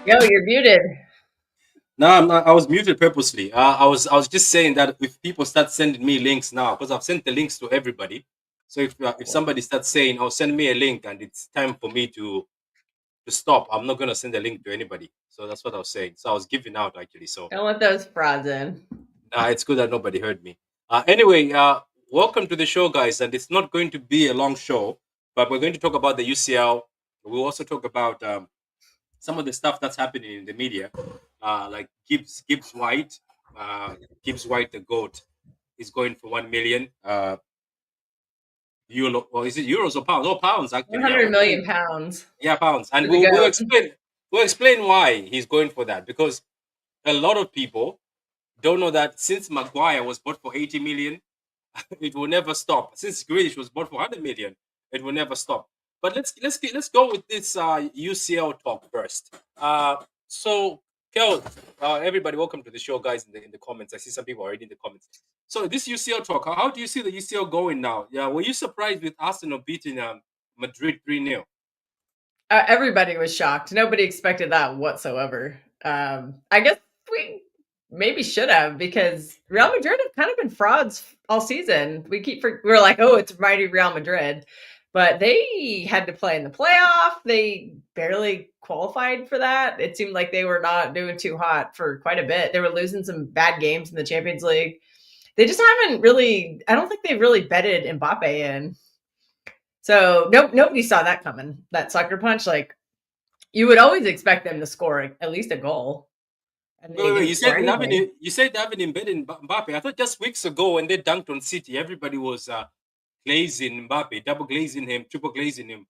Yo, you're muted. No, I'm not, I was muted purposely. I was just saying that if people start sending me links now, because I've sent the links to everybody. So if somebody starts saying, "Oh, send me a link," and it's time for me to stop, I'm not gonna send a link to anybody. So that's what I was saying. So I was giving out actually. So Don't let those frauds in. it's good that nobody heard me. Anyway, welcome to the show, guys. And it's not going to be a long show, but we're going to talk about the UCL. We'll also talk about some of the stuff that's happening in the media, like Gibbs White, uh, Gibbs White, the goat, is going for 1 million euro, or is it euros or pounds? Oh, pounds actually. Yeah, 100 million pounds yeah, pounds, and for the we'll goat. explain why he's going for that, because a lot of people don't know that since Maguire was bought for 80 million, it will never stop. Since Grealish was bought for 100 million, it will never stop. But let's go with this UCL talk first. So Kel, everybody, welcome to the show, guys. In the comments, I see some people already in the comments. So this UCL talk, how do you see the UCL going now? Yeah, were you surprised with Arsenal beating Madrid 3-0? Everybody was shocked. Nobody expected that whatsoever. I guess we maybe should have, because Real Madrid have kind of been frauds all season. We're like, oh, it's mighty Real Madrid, but they had to play in the playoff. They barely qualified for that. It seemed like they were not doing too hot for quite a bit. They were losing some bad games in the Champions League. They just haven't really. I don't think they've really bedded Mbappe in. So nobody saw that coming. That sucker punch. Like, you would always expect them to score at least a goal, and they Wait. didn't score anything. You said they haven't embedded Mbappe. I thought just weeks ago when they dunked on City, everybody was glazing Mbappe, double glazing him, triple glazing him.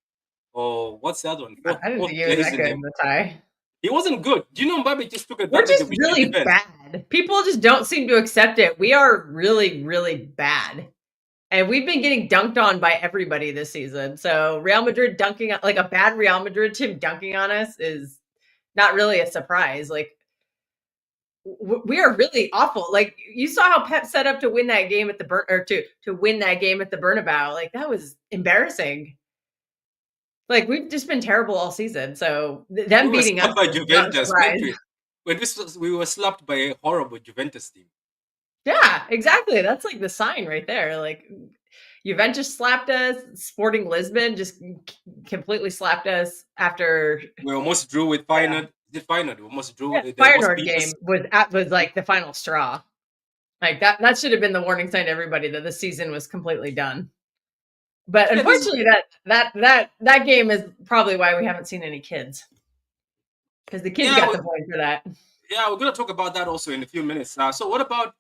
Or what's the other one? I didn't Fourth think he was that glazing good in him. the tie. He wasn't good. Do you know Mbappe just took We're advantage just of his shit really defense? bad. People just don't seem to accept it. We are really, really bad. And we've been getting dunked on by everybody this season. So Real Madrid dunking, like a bad Real Madrid team dunking on us, is not really a surprise. Like, we are really awful. Like, you saw how Pep set up to win that game at the to win that game at the Bernabeu. Like, that was embarrassing. Like, we've just been terrible all season. So We them were beating us slapped by is not a Juventus, weren't surprise. we? We were slapped by a horrible Juventus team. Yeah, exactly. That's like the sign right there. Like, Juventus slapped us. Sporting Lisbon just completely slapped us after. We almost drew with Yeah, Feyenoord. Did Feyenoord? We almost drew. yeah. They almost Feyenoord beat us. game was like the final straw. Like, that should have been the warning sign to everybody that the season was completely done. But Yeah, this. unfortunately, that game is probably why we haven't seen any kids, because the kids Yeah, got the point for that. yeah. We're gonna talk about that also in a few minutes. So what about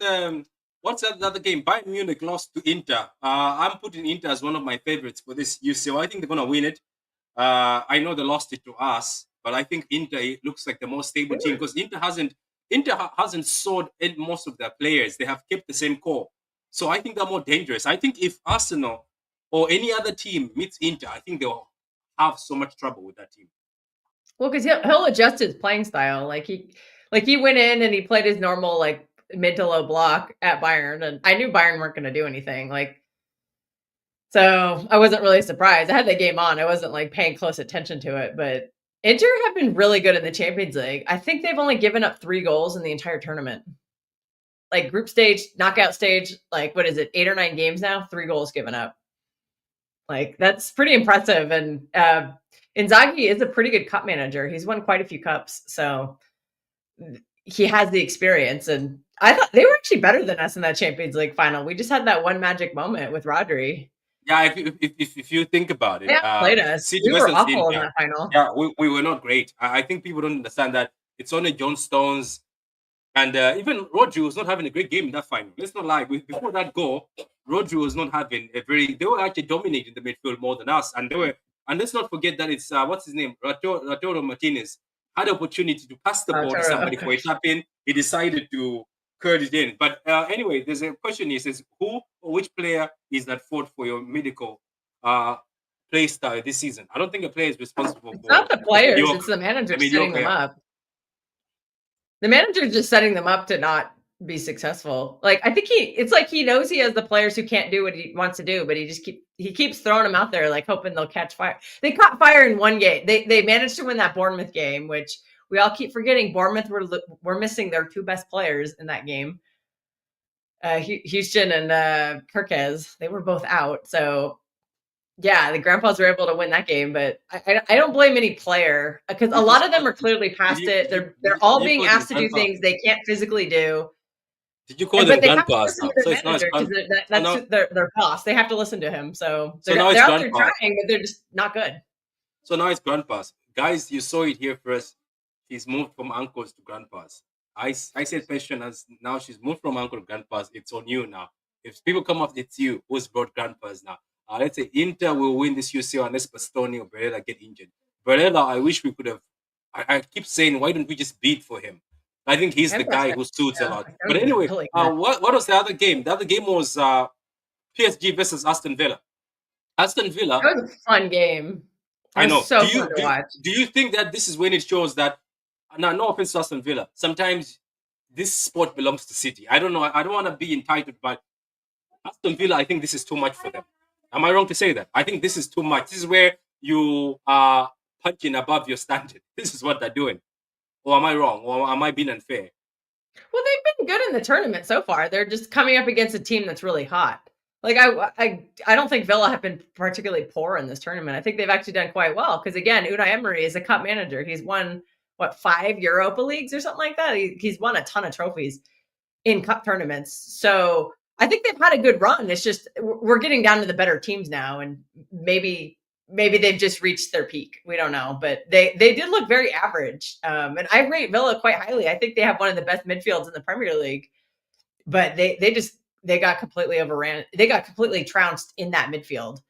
what's that other game? Bayern Munich lost to Inter. I'm putting Inter as one of my favorites for this UCL. I think they're gonna win it. I know they lost it to us, but I think Inter looks like the more stable team because Inter hasn't sold in most of their players. They have kept the same core, so I think they're more dangerous. I think if Arsenal or any other team meets Inter, I think they'll have so much trouble with that team. Well, because he'll adjust his playing style. Like he went in and he played his normal, like, mid to low block at Bayern, and I knew Bayern weren't going to do anything. Like, so I wasn't really surprised. I had the game on. I wasn't like paying close attention to it, but Inter have been really good in the Champions League. I think they've only given up 3 goals in the entire tournament. Like, group stage, knockout stage, like, what is it, 8 or 9 games now? 3 goals given up. Like, that's pretty impressive. And Inzaghi is a pretty good cup manager. He's won quite a few cups, so he has the experience. And I thought they were actually better than us in that Champions League final. We just had that one magic moment with Rodri. Yeah, if you think about They it, outplayed us. City We were versus awful in Inter, that final. yeah, we were not great. I think people don't understand that it's only John Stones and even Rodri was not having a great game in that final. Let's not lie. Before that goal, Rodri was not having a very. They were actually dominating the midfield more than us, and they were. And let's not forget that it's what's his name, Ratoro Martinez had the opportunity to pass the ball to somebody for a tap in. He decided to curl it in. But anyway, there's a question. He says, who or which player is that fault for your medical uh, play style this season? I don't think a player is responsible It's not for the the players, mediocre. it's the The manager setting mediocre. them Yeah. up. The manager's just setting them up to not be successful. Like, I think it's like he knows he has the players who can't do what he wants to do, but he keeps throwing them out there, like, hoping they'll catch fire. They caught fire in one game. They managed to win that Bournemouth game, which we all keep forgetting Bournemouth were missing their 2 best players in that game. Houston and Kirkes, they were both out. So yeah, the Grandpas were able to win that game, but I don't blame any player because a lot of them are clearly past it. They're all you being call them asked to do grandpa? things they can't physically do. Did you call them But they have to grandpas listen now? to their So it's now it's manager because so that's now their boss. They have to listen to him. So so now they're it's out there grandpas. trying, but they're just not good. So now it's grandpas. Guys, you saw it here first. She's moved from uncles to grandpas. I said passion as now she's moved from uncle to grandpas. It's on you now. If people come up, it's you who's brought grandpas now. Let's say Inter will win this UCL unless Bastoni or Barella get injured. Barella, I wish we could have. I keep saying, why don't we just beat for him? I think he's the And guy Preston, who suits a lot. But Stone's anyway, really good. what was the other game? The other game was PSG versus Aston Villa. Aston Villa. That was a fun game. It I was know. so fun to watch. Do you think that this is when it shows that now no offense to Aston Villa, sometimes this sport belongs to City. I don't know. I don't want to be entitled, but Aston Villa, I think this is too much for them. Am I wrong to say that? I think this is too much. This is where you are punching above your standard. This is what they're doing. Or am I wrong? Or am I being unfair? Well, they've been good in the tournament so far. They're just coming up against a team that's really hot. Like I don't think Villa have been particularly poor in this tournament. I think they've actually done quite well because again, Unai Emery is a cup manager. He's won what 5 Europa Leagues or something like that. He's won a ton of trophies in cup tournaments. So I think they've had a good run. It's just we're getting down to the better teams now, and maybe they've just reached their peak. We don't know, but they did look very average. And I rate Villa quite highly. I think they have one of the best midfields in the Premier League, but they got completely overran. They got completely trounced in that midfield.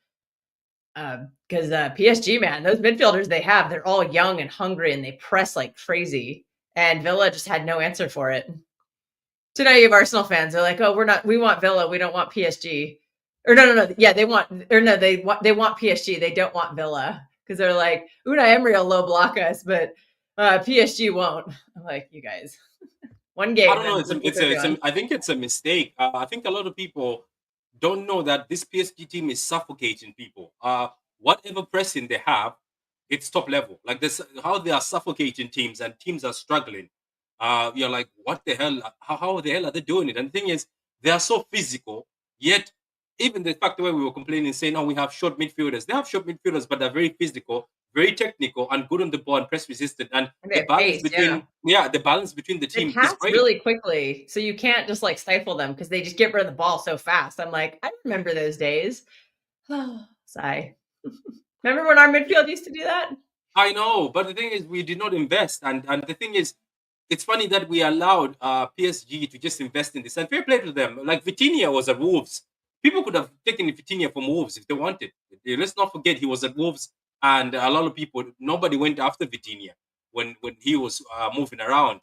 Because PSG, man, those midfielders they have, they're all young and hungry, and they press like crazy. And Villa just had no answer for it. So now you have Arsenal fans. They're like, "Oh, we want Villa. We don't want PSG." Or no. Yeah, they want PSG. They don't want Villa because they're like, Unai Emery will low block us, but PSG won't. I'm like, you guys, one I game don't know. and look what they're doing. I think it's a mistake. I think a lot of people don't know that this PSG team is suffocating people. Whatever pressing they have, it's top level. Like this, how they are suffocating teams and teams are struggling. You're like, what the hell? How the hell are they doing it? And the thing is, they are so physical. Yet, even the fact the way we were complaining, saying, "Oh, we have short midfielders." They have short midfielders, but they're very physical, very technical, and good on the ball and press resistant. And And they the have balance pace, yeah. between the balance between the They team is pass great. really quickly, so you can't just like stifle them because they just get rid of the ball so fast. I'm like, I remember those days. Sigh. Remember when our midfield used to do that? I know, but the thing is, we did not invest, and the thing is, it's funny that we allowed PSG to just invest in this. And fair play to them. Like Vitinha was at Wolves. People could have taken Vitinha from Wolves if they wanted. Let's not forget he was at Wolves, and a lot of people, nobody went after Vitinha when he was moving around.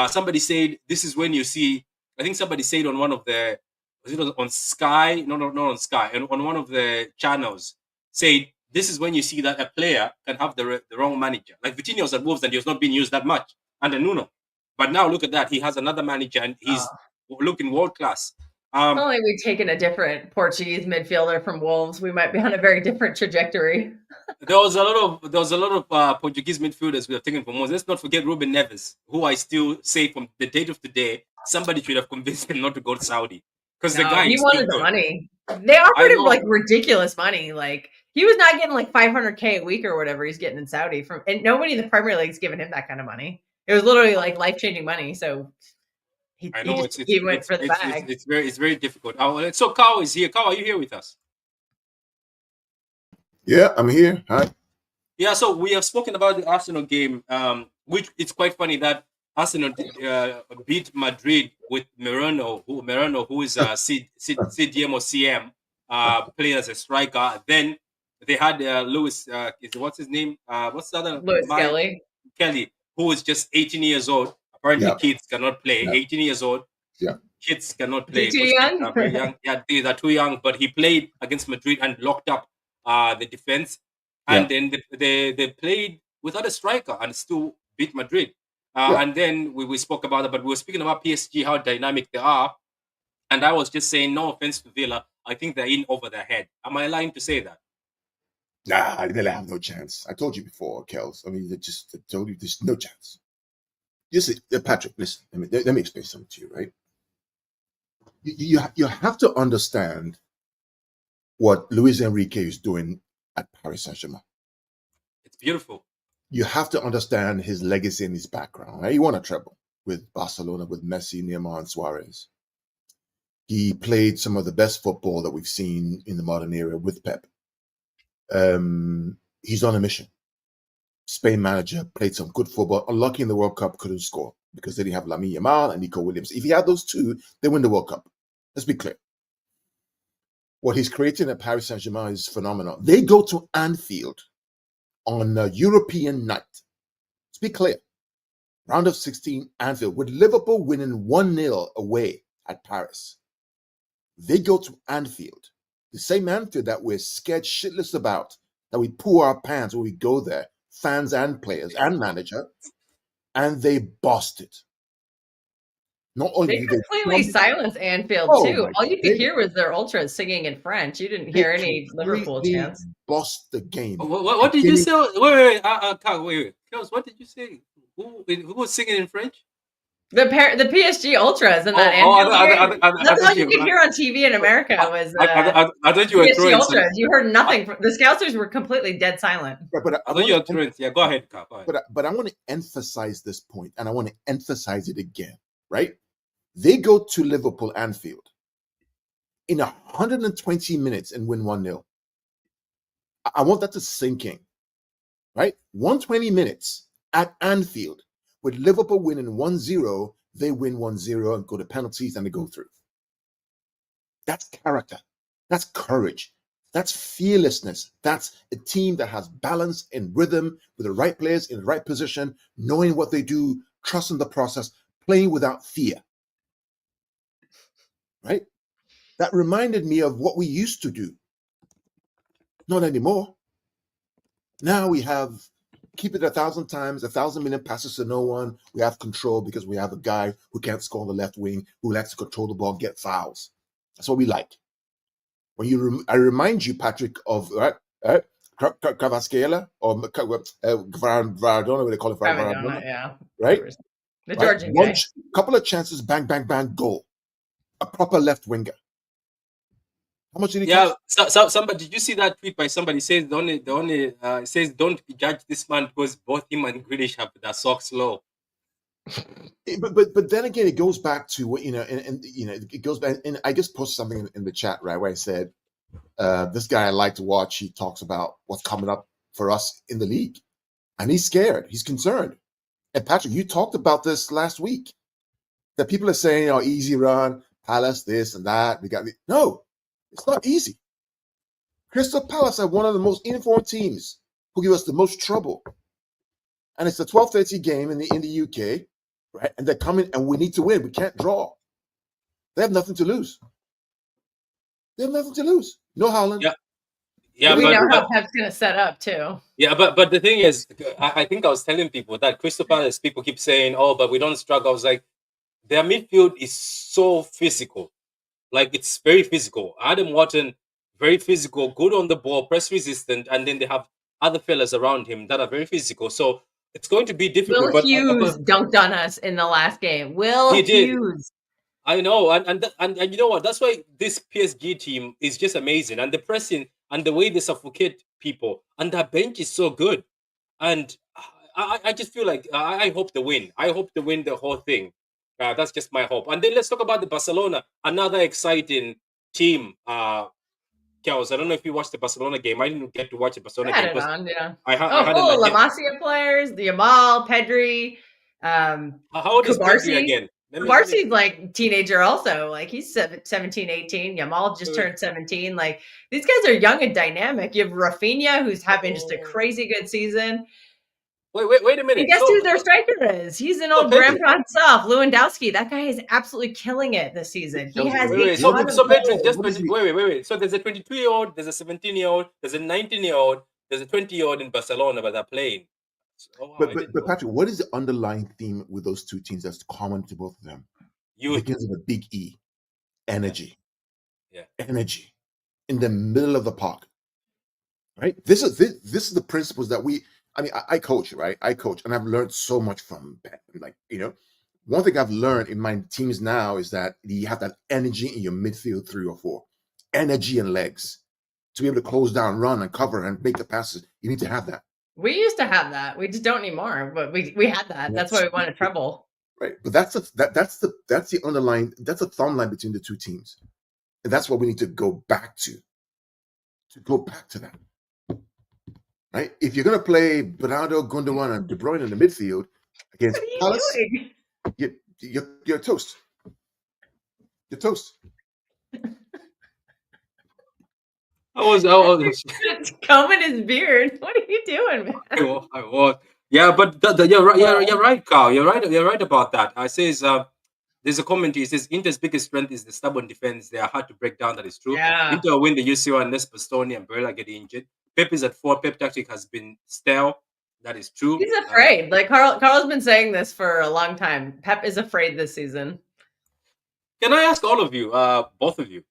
Somebody said this is when you see. I think somebody said on one of the was it on Sky? No, not on Sky. And on one of the channels, said this is when you see that a player can have the wrong manager. Like Vitinha was at Wolves and he was not being used that much under Nuno. But now look at that. He has another manager and he's Oh. looking world class. If only we'd taken a different Portuguese midfielder from Wolves, we might be on a very different trajectory. There was a lot of Portuguese midfielders we have taken from Wolves. Let's not forget Ruben Neves, who I still say from the date of today, somebody should have convinced him not to go to Saudi because the No, guy he is still wanted the good. money. They I offered him like know. ridiculous money. Like he was not getting like 500K a week or whatever he's getting in Saudi from, and nobody in the Premier League's giving him that kind of money. It was literally like life changing money. So I know he went for the bag. it's very difficult. So Carl is here. Carl, are you here with us? Yeah, I'm here. Hi. Yeah, so we have spoken about the Arsenal game, which it's quite funny that Arsenal beat Madrid with Moreno, who is CDM or CM, playing as a striker. Then they had Lewis, what's his name? What's the other? Louis Kelly. Kelly, who is just 18 years old. Apparently, Yeah. kids cannot play. Yeah. 18 years old. Yeah. Kids cannot Is he play. too Because kids young? are very young. Yeah, they are too young. But he played against Madrid and locked up the defense. And then they played without a striker and still beat Madrid. And then we spoke about it, but we were speaking about PSG, how dynamic they are. And I was just saying, no offense to Villa, I think they're in over their head. Am I lying to say that? Nah, they have no chance. I told you before, Kels. I mean, I told you there's no chance. Patrick, listen. Let me explain something to you, right? You have to understand what Luis Enrique is doing at Paris Saint-Germain. It's beautiful. You have to understand his legacy and his background. Right? He won a treble with Barcelona, with Messi, Neymar, and Suarez. He played some of the best football that we've seen in the modern era with Pep. He's on a mission. Spain manager, played some good football. Unlucky in the World Cup, couldn't score because they didn't have Lamine Yamal and Nico Williams. If he had those two, they win the World Cup. Let's be clear. What he's creating at Paris Saint-Germain is phenomenal. They go to Anfield on a European night. Let's be clear. Round of 16, Anfield, with Liverpool winning 1-0 away at Paris. They go to Anfield, the same Anfield that we're scared shitless about, that we pull our pants when we go there, fans and players and manager, and they bossed it. Not only They did completely silenced Anfield too. All you could hear was their ultras singing in French. You didn't hear any Liverpool chants. Bossed the game. What did you say? Wait, Kels, what did you say? Who was singing in French? The PSG ultras and that Anfield game. That's all you could hear on TV in America was I thought you were PSG ultras. You heard nothing. The Scousers were completely dead silent. But I thought you were truants. Yeah, go ahead, Kyle. But I want to emphasize this point, and I want to emphasize it again, right? They go to Liverpool Anfield in 120 minutes and win 1-0. I want that to sink in, right? 120 minutes at Anfield with Liverpool winning 1-0, they win 1-0 and go to penalties and they go through. That's character. That's courage. That's fearlessness. That's a team that has balance and rhythm with the right players in the right position, knowing what they do, trusting the process, playing without fear. Right? That reminded me of what we used to do. Not anymore. Now we have keep it 1,000 times, 1,000 million passes to no one. We have control because we have a guy who can't score on the left wing, who likes to control the ball, get fouls. That's what we like. When I remind you, Patrick, of Kvaratskhelia or Maradona, what they call it, Maradona, yeah, right? The Georgian guy. Couple of chances, bang, bang, bang, goal. A proper left winger. How much did he cost? So somebody, did you see that tweet by somebody says says don't judge this man because both him and Grealish have their socks low. But then again, it goes back to what and it goes back, and I just posted something in the chat, right, where I said this guy I like to watch. He talks about what's coming up for us in the league, and he's scared, he's concerned. And Patrick, you talked about this last week, that people are saying, easy run, Palace, this and that. No, it's not easy. Crystal Palace are one of the most informed teams who give us the most trouble, and it's the 12:30 game in the UK. Right, and they're coming, and we need to win. We can't draw. They have nothing to lose. No Haaland. Yeah. We know how Pep's going to set up too. Yeah, but the thing is, I think I was telling people that Crystal Palace, people keep saying, "Oh, but we don't struggle." I was like, their midfield is so physical, like it's very physical. Adam Wharton, very physical, good on the ball, press resistant, and then they have other fellas around him that are very physical. So it's going to be difficult. Will Hughes dunked on us in the last game. Will Hughes. I know, and you know what? That's why this PSG team is just amazing, and the pressing and the way they suffocate people, and their bench is so good. And I just feel like I hope they win. I hope they win the whole thing. That's just my hope. And then let's talk about the Barcelona, another exciting team. Kels, I don't know if you watched the Barcelona game. I didn't get to watch the Barcelona game. Yeah. I had La Masia players, the Yamal, Pedri. How old is Pedri again? Kubarsi's like teenager also. Like he's 17, 18. Yamal just turned 17. Like these guys are young and dynamic. You have Rafinha, who's having just a crazy good season. Wait a minute. And guess who their striker is? He's an old grandpa himself, Lewandowski. That guy is absolutely killing it this season. He has so Pedri, just wait. So there's a 22-year-old, there's a 17-year-old, there's a 19-year-old, there's a 20-year-old in Barcelona, but they're playing. But Patrick, what is the underlying theme with those two teams that's common to both of them? It begins with a big E. Energy. Yeah. Energy. In the middle of the park. right? This is the principles that I coach, right? I coach, and I've learned so much from Pep. Like, one thing I've learned in my teams now is that you have that energy in your midfield 3 or 4, energy and legs to be able to close down, run, and cover, and make the passes. You need to have that. We used to have that. We just don't anymore. But we had that. That's why we won a treble. Right, but that's the underlying, that's a thumb line between the two teams, and that's what we need to go back to. Go back to that. Right? If you're going to play Bernardo, Gundogan, and De Bruyne in the midfield against Palace, you're toast. You're toast. I was It's combing his beard. What are you doing, man? I was. Yeah, but you're right, Carl. You're right about that. I says there's a comment here. It says Inter's biggest strength is the stubborn defense. They are hard to break down. That is true. Yeah. Inter win the UCL unless Bastoni and Barella get injured. Pep is at 4. Pep tactic has been stale. That is true. He's afraid. Like Carl's been saying this for a long time. Pep is afraid this season. Can I ask all of you, both of you,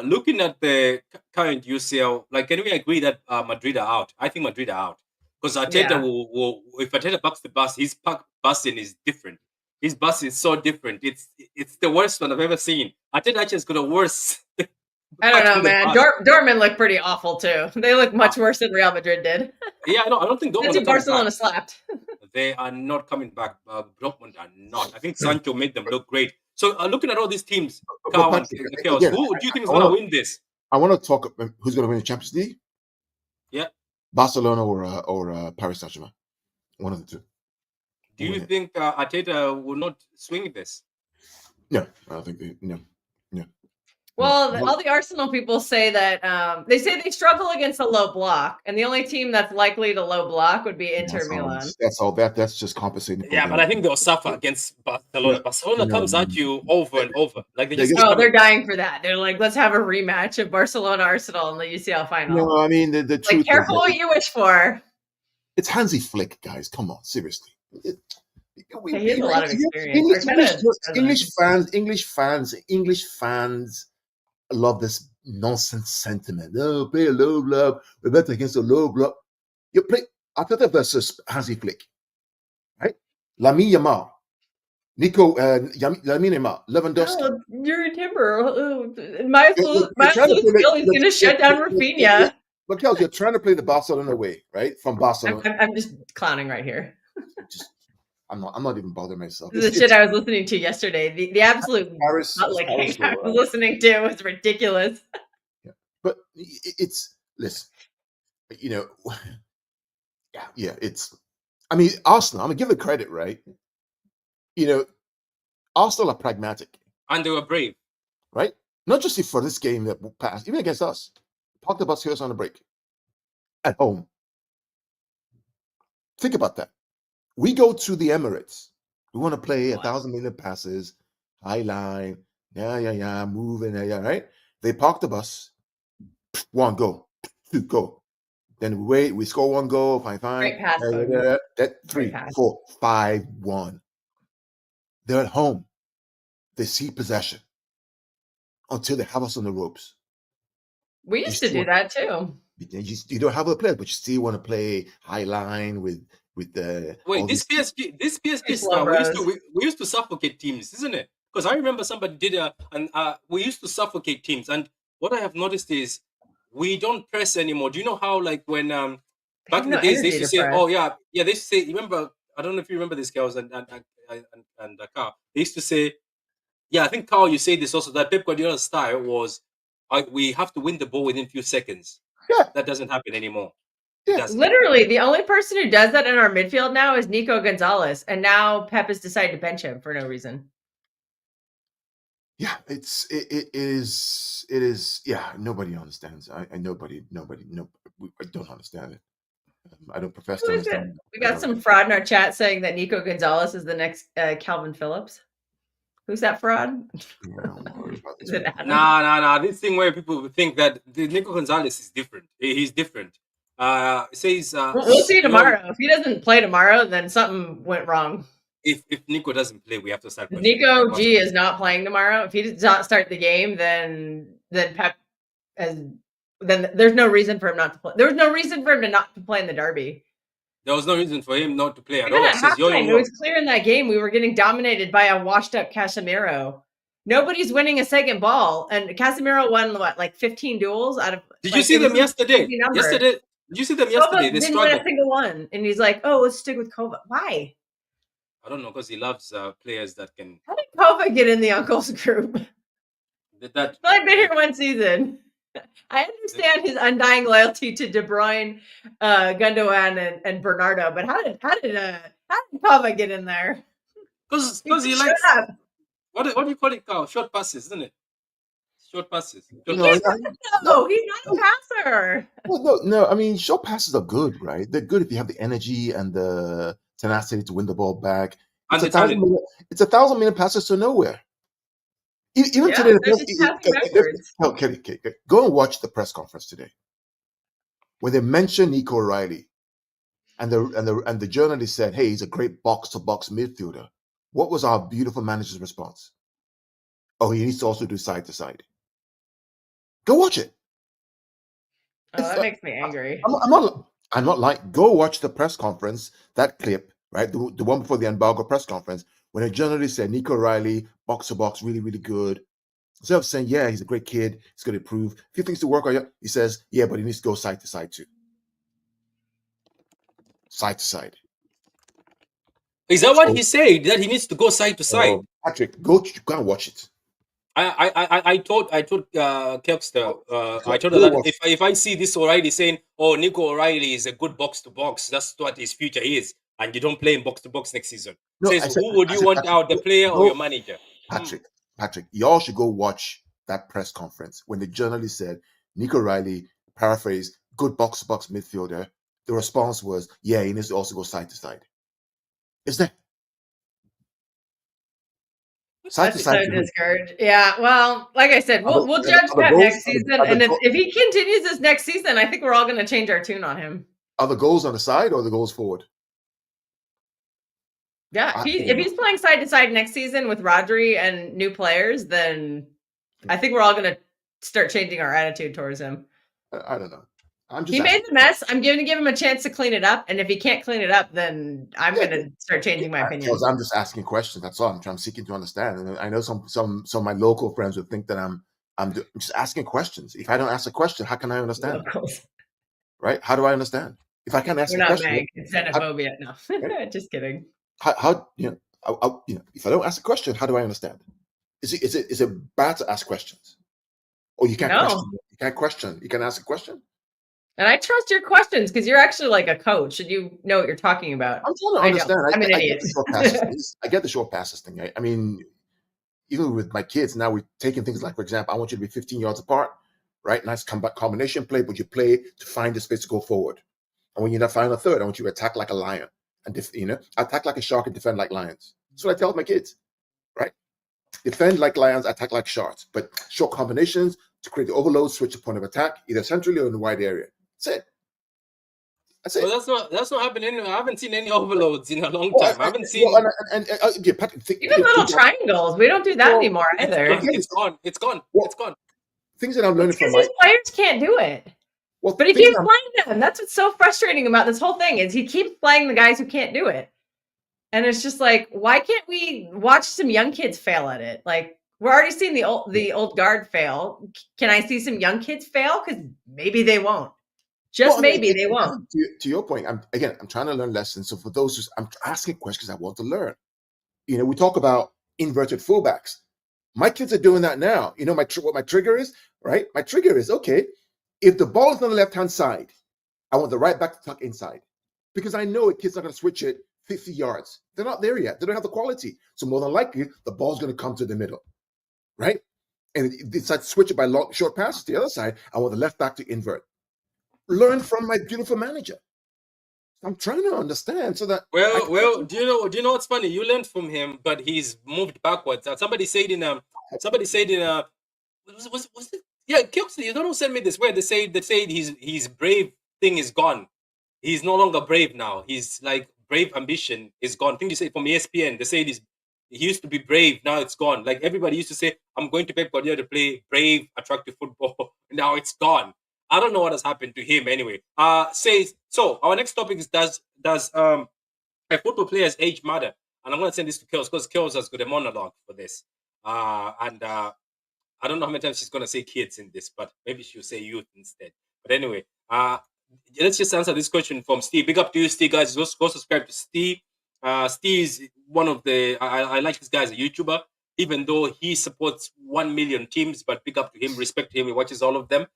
looking at the current UCL, like, can we agree that Madrid are out? I think Madrid are out because Arteta will if Arteta bucks the bus, his busing is different. His bus is so different. It's the worst one I've ever seen. Arteta actually has got a worse. I don't know, man. Dortmund look pretty awful too. They look much worse than Real Madrid did. Yeah, I don't think Dortmund. That's who Barcelona slapped. They are not coming back. Dortmund are not. I think Sancho made them look great. So looking at all these teams, Kels, who do you think is going to win this? I want to talk who's going to win the Champions League. Yeah, Barcelona or Paris Saint-Germain. One of the two. Do you think Arteta will not swing this? No, I don't think no. Well, all the Arsenal people say that they say they struggle against a low block, and the only team that's likely to low block would be Inter Milan. That's all. That's just compensating. Yeah, but I think they'll suffer against Barcelona. Barcelona comes at you over and over. Like they're dying for that. They're like, let's have a rematch of Barcelona Arsenal in the UCL final. No, I mean the truth. Like, careful what you wish for. It's Hansi Flick, guys. Come on, seriously. He has a lot of experience. English fans love this nonsense sentiment. Oh, play a low block. We're better against a low block. You play Arteta versus Hansi Flick, right? Lamine Yamal, Lamine Yamal, Lewandowski. Oh, you're a timber. My skill is going to shut down Rafinha. But Kels, you're trying to play the Barcelona way, right? From Barcelona. I'm just clowning right here. I'm not even bothering myself. The shit I was listening to yesterday. The absolute Paris I was listening to was ridiculous. Yeah. But listen, it's. I mean, Arsenal. I'm gonna give it credit, right? Arsenal are pragmatic, and they were brave, right? Not just for this game that passed, even against us. Talked about us on the break at home. Think about that. We go to the Emirates. We want to play 1,000 million passes, high line, moving, right? They park the bus, 1 goal, 2 go. Then we score 1 goal, fine. Great pass, 3, 4, 5-1. They're at home. They see possession until they have us on the ropes. We used to do that too. You don't have a player, but you still want to play high line with the. Wait, this PSG style. We used to suffocate teams, isn't it? Because I remember somebody did we used to suffocate teams, and what I have noticed is we don't press anymore. Do you know how, like, when back in the days they used to say, press. Oh yeah, they used to say, remember, I don't know if you remember this, Kels and Carl. They used to say, I think, Carl, you say this also, that Pep Guardiola's style was we have to win the ball within a few seconds. Yeah. That doesn't happen anymore. Yeah. Literally, the only person who does that in our midfield now is Nico Gonzalez, and now Pep has decided to bench him for no reason. Yeah, it is. Yeah, nobody understands. I don't understand it. I don't profess to understand. We got some fraud in our chat saying that Nico Gonzalez is the next Calvin Phillips. Who's that fraud? Nah. This thing where people think that Nico Gonzalez is different. He's different. It says we'll see tomorrow. If he doesn't play tomorrow, then something went wrong. If Nico doesn't play, we have to start. Nico G is not playing tomorrow. If he does not start the game, then Pep has then there's no reason for him not to play. There was no reason for him not to play in the derby. There was no reason for him not to play at Even all. at halftime, it was clear in that game we were getting dominated by a washed-up Casemiro. Nobody's winning a second ball, and Casemiro won what, like 15 duels out of. Did you see them yesterday? Did you see them yesterday? They didn't win struggled. a single one, and he's like, "Oh, let's stick with Kova." Why? I don't know, because he loves players that can. How did Kova get in the uncles group? I've been here one season. I understand his undying loyalty to De Bruyne, Gundogan, and Bernardo, but how did Kova get in there? Because he likes what do you call it, Carl? Short passes, isn't it? Short passes. He's not a passer. Well, no. I mean, short passes are good, right? They're good if you have the energy and the tenacity to win the ball back. It's 1,000-minute passes to nowhere. Even today, go and watch the press conference today. When they mentioned Nico O'Reilly, and the journalist said, "Hey, he's a great box-to-box midfielder." What was our beautiful manager's response? Oh, he needs to also do side to side. Go watch it. Oh, that makes me angry. I'm not like, go watch the press conference, that clip, right? The one before the embargo press conference, when a journalist said Nico O'Reilly, box to box, really, really good. Instead of saying, yeah, he's a great kid, he's going to improve, a few things to work on, he says, yeah, but he needs to go side to side too. Side to side. Is that what he said? That he needs to go side to side? Patrick, go and watch it. I told Kepster, I told her that if I see this O'Reilly saying, "Oh, Nico O'Reilly is a good box to box, that's what his future is," and you don't play him box to box next season, who would you want out, the player or your manager? Patrick, y'all should go watch that press conference when the journalist said Nico O'Reilly, paraphrase, good box to box midfielder. The response was, "Yeah, he needs to also go side to side." Is that? Side to side. Discouraged. Yeah, well, like I said, we'll judge that next season. And if he continues this next season, I think we're all going to change our tune on him. Are the goals on the side or the goals forward? Yeah, if he's playing side to side next season with Rodri and new players, then I think we're all going to start changing our attitude towards him. I don't know. He made the mess. I'm going to give him a chance to clean it up, and if he can't clean it up, then I'm going to start changing my opinion. Because I'm just asking questions. That's all. I'm seeking to understand. And I know some of my local friends would think that I'm just asking questions. If I don't ask a question, how can I understand? Right? How do I understand? If I can't ask a question, it's xenophobia. No, just kidding. How if I don't ask a question, how do I understand? Is it bad to ask questions? Or you can't question? You can't question. You can ask a question. And I trust your questions because you're actually like a coach and you know what you're talking about. I'm trying to understand. I'm an idiot. I get the short passes thing. I mean, even with my kids, now we're taking things like, for example, I want you to be 15 yards apart, right? Nice combination play, but you play to find the space to go forward. And when you're not finding a third, I want you to attack like a lion and attack like a shark and defend like lions. That's what I tell my kids, right? Defend like lions, attack like sharks, but short combinations to create the overload, switch the point of attack, either centrally or in the wide area. That's it. Well, that's not happening. I haven't seen any overloads in a long time. I haven't seen even little triangles. We don't do that anymore either. It's gone. It's gone. Things that I'm learning from these players can't do it. Well, but he keeps playing them. That's what's so frustrating about this whole thing is he keeps playing the guys who can't do it. And it's just like, why can't we watch some young kids fail at it? Like, we're already seeing the old guard fail. Can I see some young kids fail? Because maybe they won't. Maybe they won't. To your point, I'm trying to learn lessons. So for those I'm asking questions I want to learn. We talk about inverted fullbacks. My kids are doing that now. What my trigger is, right? My trigger is, okay, if the ball is on the left-hand side, I want the right back to tuck inside. Because I know a kid's not going to switch it 50 yards. They're not there yet. They don't have the quality. So more than likely, the ball's going to come to the middle, right? And if they decide to switch it by short passes to the other side, I want the left back to invert. Learn from my beautiful manager. I'm trying to understand so that. Well, do you know what's funny? You learned from him, but he's moved backwards. Somebody said in was it? Yeah, Kels, you don't know, send me this where they say his brave thing is gone. He's no longer brave now. He's like brave ambition is gone. I think you say from ESPN. They say he used to be brave. Now it's gone. Like everybody used to say, I'm going to Pep Guardiola to play brave, attractive football. Now it's gone. I don't know what has happened to him anyway. Says so. Our next topic is does a football player's age matter? And I'm going to send this to Kels because Kels has got a monologue for this. And I don't know how many times she's going to say kids in this, but maybe she'll say youth instead. But anyway, let's just answer this question from Steve. Big up to you, Steve, guys. Go subscribe to Steve. Steve is one of the, I like this guy as a YouTuber, even though he supports 1 million teams, but big up to him, respect to him. He watches all of them.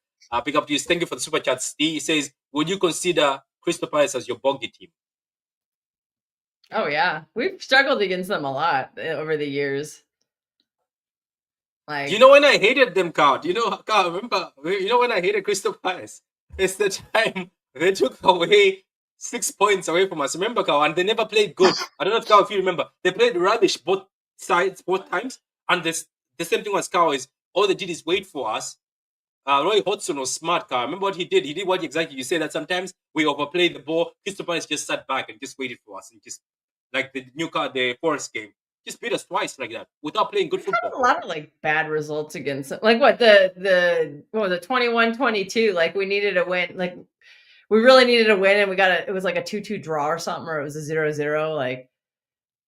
Big up to you. Thank you for the super chat, Steve. He says, would you consider Crystal Palace as your bogey team? Oh yeah, we've struggled against them a lot over the years. Like, do you know when I hated them, Carl? Do you know, Carl, remember, you know when I hated Crystal Palace? It's the time they took away 6 points away from us. Remember, Carl? And they never played good. I don't know, Carl, if you remember. They played rubbish both sides, both times. And the same thing as Carl is, all they did is wait for us. Roy Hodgson was smart, Carl. Remember what he did? He did what exactly you said, that sometimes we overplayed the ball. Crystal Palace just sat back and just waited for us. And just, like the Forest game, just beat us twice like that without playing good football. A lot of like bad results against them. Like what what was it, 21-22? Like we needed a win. Like we really needed a win, and it was like a 2-2 draw or something, or it was a 0-0. Like,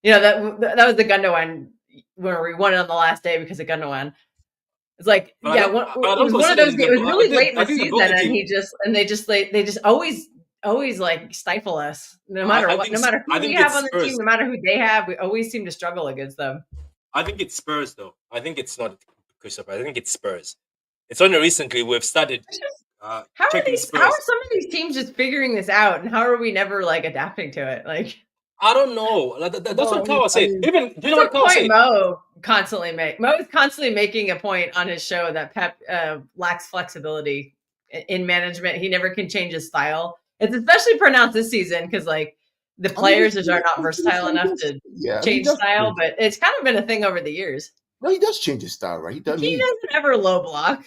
you know, that was the Gundogan where we won it on the last day because of Gundogan. It's like, but yeah, it was one of those games. It was really late in the season, and they just always like stifle us, no matter what, no matter who we have on the team, no matter who they have, we always seem to struggle against them. I think it's Spurs, though. I think it's not Christopher. I think it's Spurs. It's only recently we've started checking Spurs. How are some of these teams just figuring this out, and how are we never like adapting to it? Like, I don't know. That's what Kawa said. Even, do you know what Kawa said? Mo is constantly making a point on his show that Pep lacks flexibility in management. He never can change his style. It's especially pronounced this season because like the players are not versatile enough to change style, but it's kind of been a thing over the years. No, he does change his style, right? He doesn't ever low block.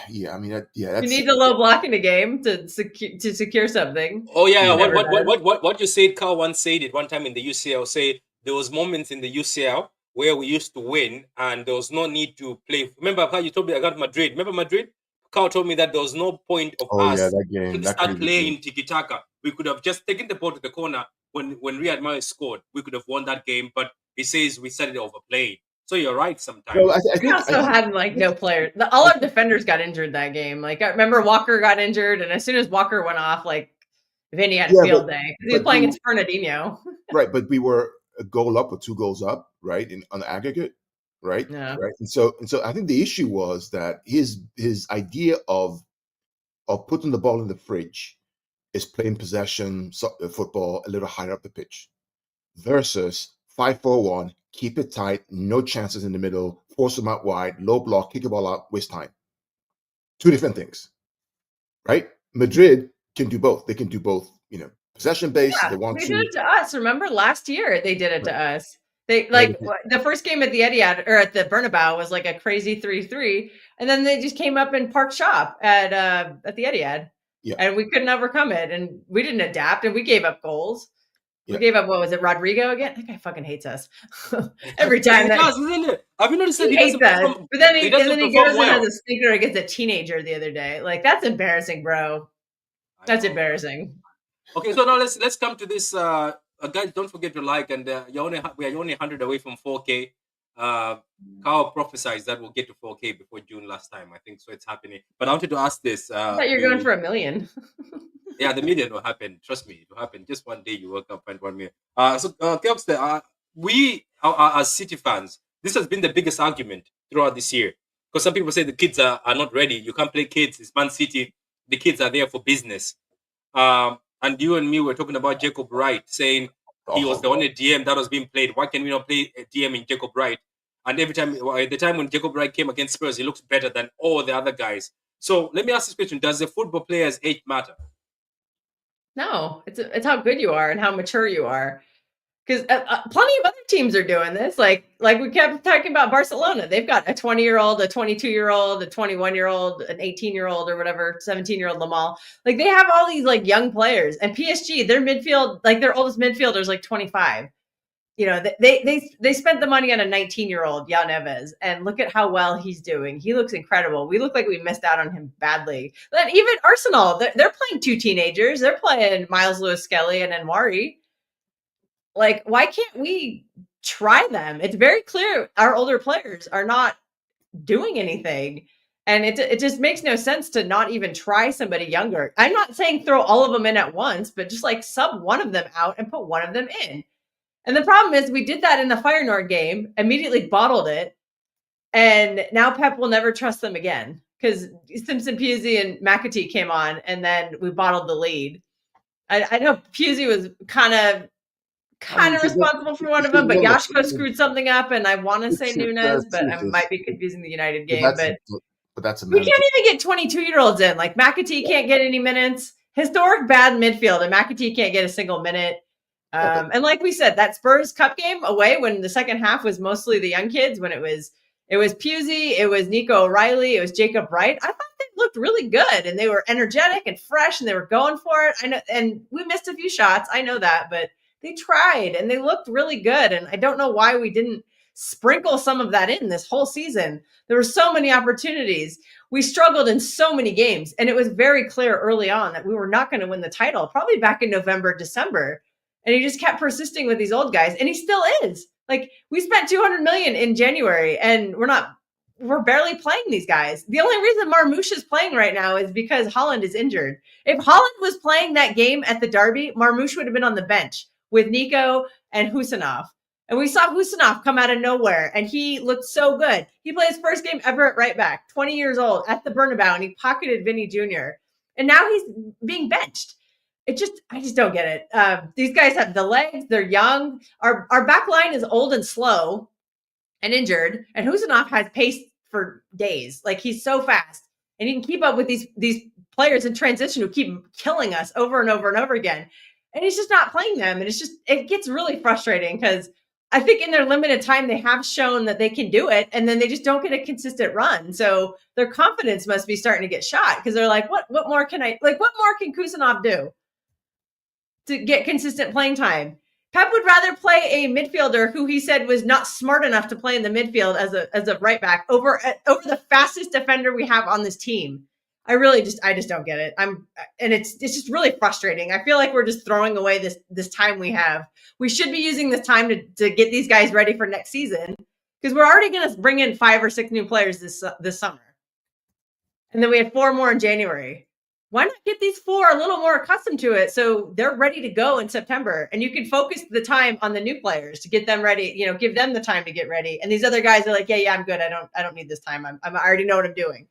Yeah, I mean, you need the low block in a game to secure something. Oh yeah, what you said, Carl once said it one time in the UCL. Say there was moments in the UCL where we used to win and there was no need to play. Remember how you told me I got Madrid? Remember Madrid? Carl told me that there was no point of us to start playing tiki-taka. We could have just taken the ball to the corner when Riyad Mahrez scored. We could have won that game, but he says we started overplaying. So you're right sometimes. Well, we also had like no players. All our defenders got injured that game. Like I remember Walker got injured, and as soon as Walker went off, like Vinny had a field day. He was playing against Fernandinho. Right, but we were a goal up or 2 goals up, right, on aggregate, right? Yeah. Right. And so I think the issue was that his idea of putting the ball in the fridge is playing possession football a little higher up the pitch versus 5-4-1, keep it tight, no chances in the middle, force them out wide, low block, kick the ball out, waste time. 2 different things, right? Madrid can do both. They can do both, you know, possession based. Yeah, they did it to us. Remember last year they did it to us. They like the first game at the Etihad or at the Bernabeu was like a crazy 3-3, and then they just came up and parked shop at the Etihad, and we couldn't overcome it, and we didn't adapt, and we gave up goals. We gave up, what was it, Rodrigo again? That guy fucking hates us. Every time. He does, isn't it? Have you noticed that he hates us? But then he goes and has a stinker against a teenager the other day. Like, that's embarrassing, bro. That's embarrassing. Okay, so now let's come to this. Guys, don't forget to like, and we are only 100 away from 4K. Carl prophesied that we'll get to 4K before June last time, I think, so it's happening. But I wanted to ask this. I thought you're going for 1 million. Yeah, the million will happen. Trust me, it will happen. Just one day you wake up and 1 million. Kels, we are as City fans, this has been the biggest argument throughout this year. Because some people say the kids are not ready. You can't play kids. It's Man City. The kids are there for business. And you and me were talking about Jacob Wright, saying he was the only DM that was being played. Why can we not play a DM in Jacob Wright? And every time, at the time when Jacob Wright came against Spurs, he looks better than all the other guys. So let me ask this question: does the football player's age matter? No, it's how good you are and how mature you are. Because plenty of other teams are doing this. Like we kept talking about Barcelona. They've got a 20-year-old, a 22-year-old, a 21-year-old, an 18-year-old or whatever, 17-year-old Lamal. Like they have all these like young players. And PSG, their midfield, like their oldest midfielder is like 25. they spent the money on a 19-year-old Jan Neves, and look at how well he's doing. He looks incredible. We look like we missed out on him badly. Then even Arsenal, they're playing 2 teenagers. They're playing Miles Lewis-Skelly and Enwari. Like, why can't we try them? It's very clear our older players are not doing anything. And it just makes no sense to not even try somebody younger. I'm not saying throw all of them in at once, but just like sub one of them out and put one of them in. And the problem is we did that in the Feyenoord game, immediately bottled it. And now Pep will never trust them again because Simpson, Pusey, and McAtee came on, and then we bottled the lead. I know Pusey was kind of responsible for one of them, but Yashko screwed something up, and I want to say Nunes, but I might be confusing the United game. But that's we can't even get 22-year-olds in. Like McAtee can't get any minutes. Historic bad midfield, and McAtee can't get a single minute. And like we said, that Spurs Cup game away when the second half was mostly the young kids, when it was Pusey, it was Nico O'Reilly, it was Jacob Wright. I thought they looked really good, and they were energetic and fresh, and they were going for it. I know, and we missed a few shots. I know that, but they tried, and they looked really good. And I don't know why we didn't sprinkle some of that in this whole season. There were so many opportunities. We struggled in so many games, and it was very clear early on that we were not going to win the title, probably back in November, December. And he just kept persisting with these old guys, and he still is. Like, we spent 200 million in January, and we're barely playing these guys. The only reason Marmoush is playing right now is because Holland is injured. If Holland was playing that game at the Derby, Marmoush would have been on the bench with Nico and Husanov. And we saw Husanov come out of nowhere, and he looked so good. He played his first game ever at right back, 20 years old, at the Bernabeu, and he pocketed Vinny Jr. And now he's being benched. I just don't get it. These guys have the legs. They're young. Our back line is old and slow and injured. And Husanov has pace for days. Like, he's so fast. And he can keep up with these players in transition who keep killing us over and over and over again. And he's just not playing them. And it gets really frustrating because I think in their limited time, they have shown that they can do it. And then they just don't get a consistent run. So their confidence must be starting to get shot because they're like, what more can Kusanov do to get consistent playing time? Pep would rather play a midfielder who he said was not smart enough to play in the midfield as a right back over the fastest defender we have on this team. I just don't get it. And it's just really frustrating. I feel like we're just throwing away this time we have. We should be using this time to get these guys ready for next season because we're already going to bring in 5 or 6 new players this summer. And then we have 4 more in January. Why not get these 4 a little more accustomed to it so they're ready to go in September, and you can focus the time on the new players to get them ready, give them the time to get ready. And these other guys are like, yeah, I'm good. I don't need this time. I already know what I'm doing.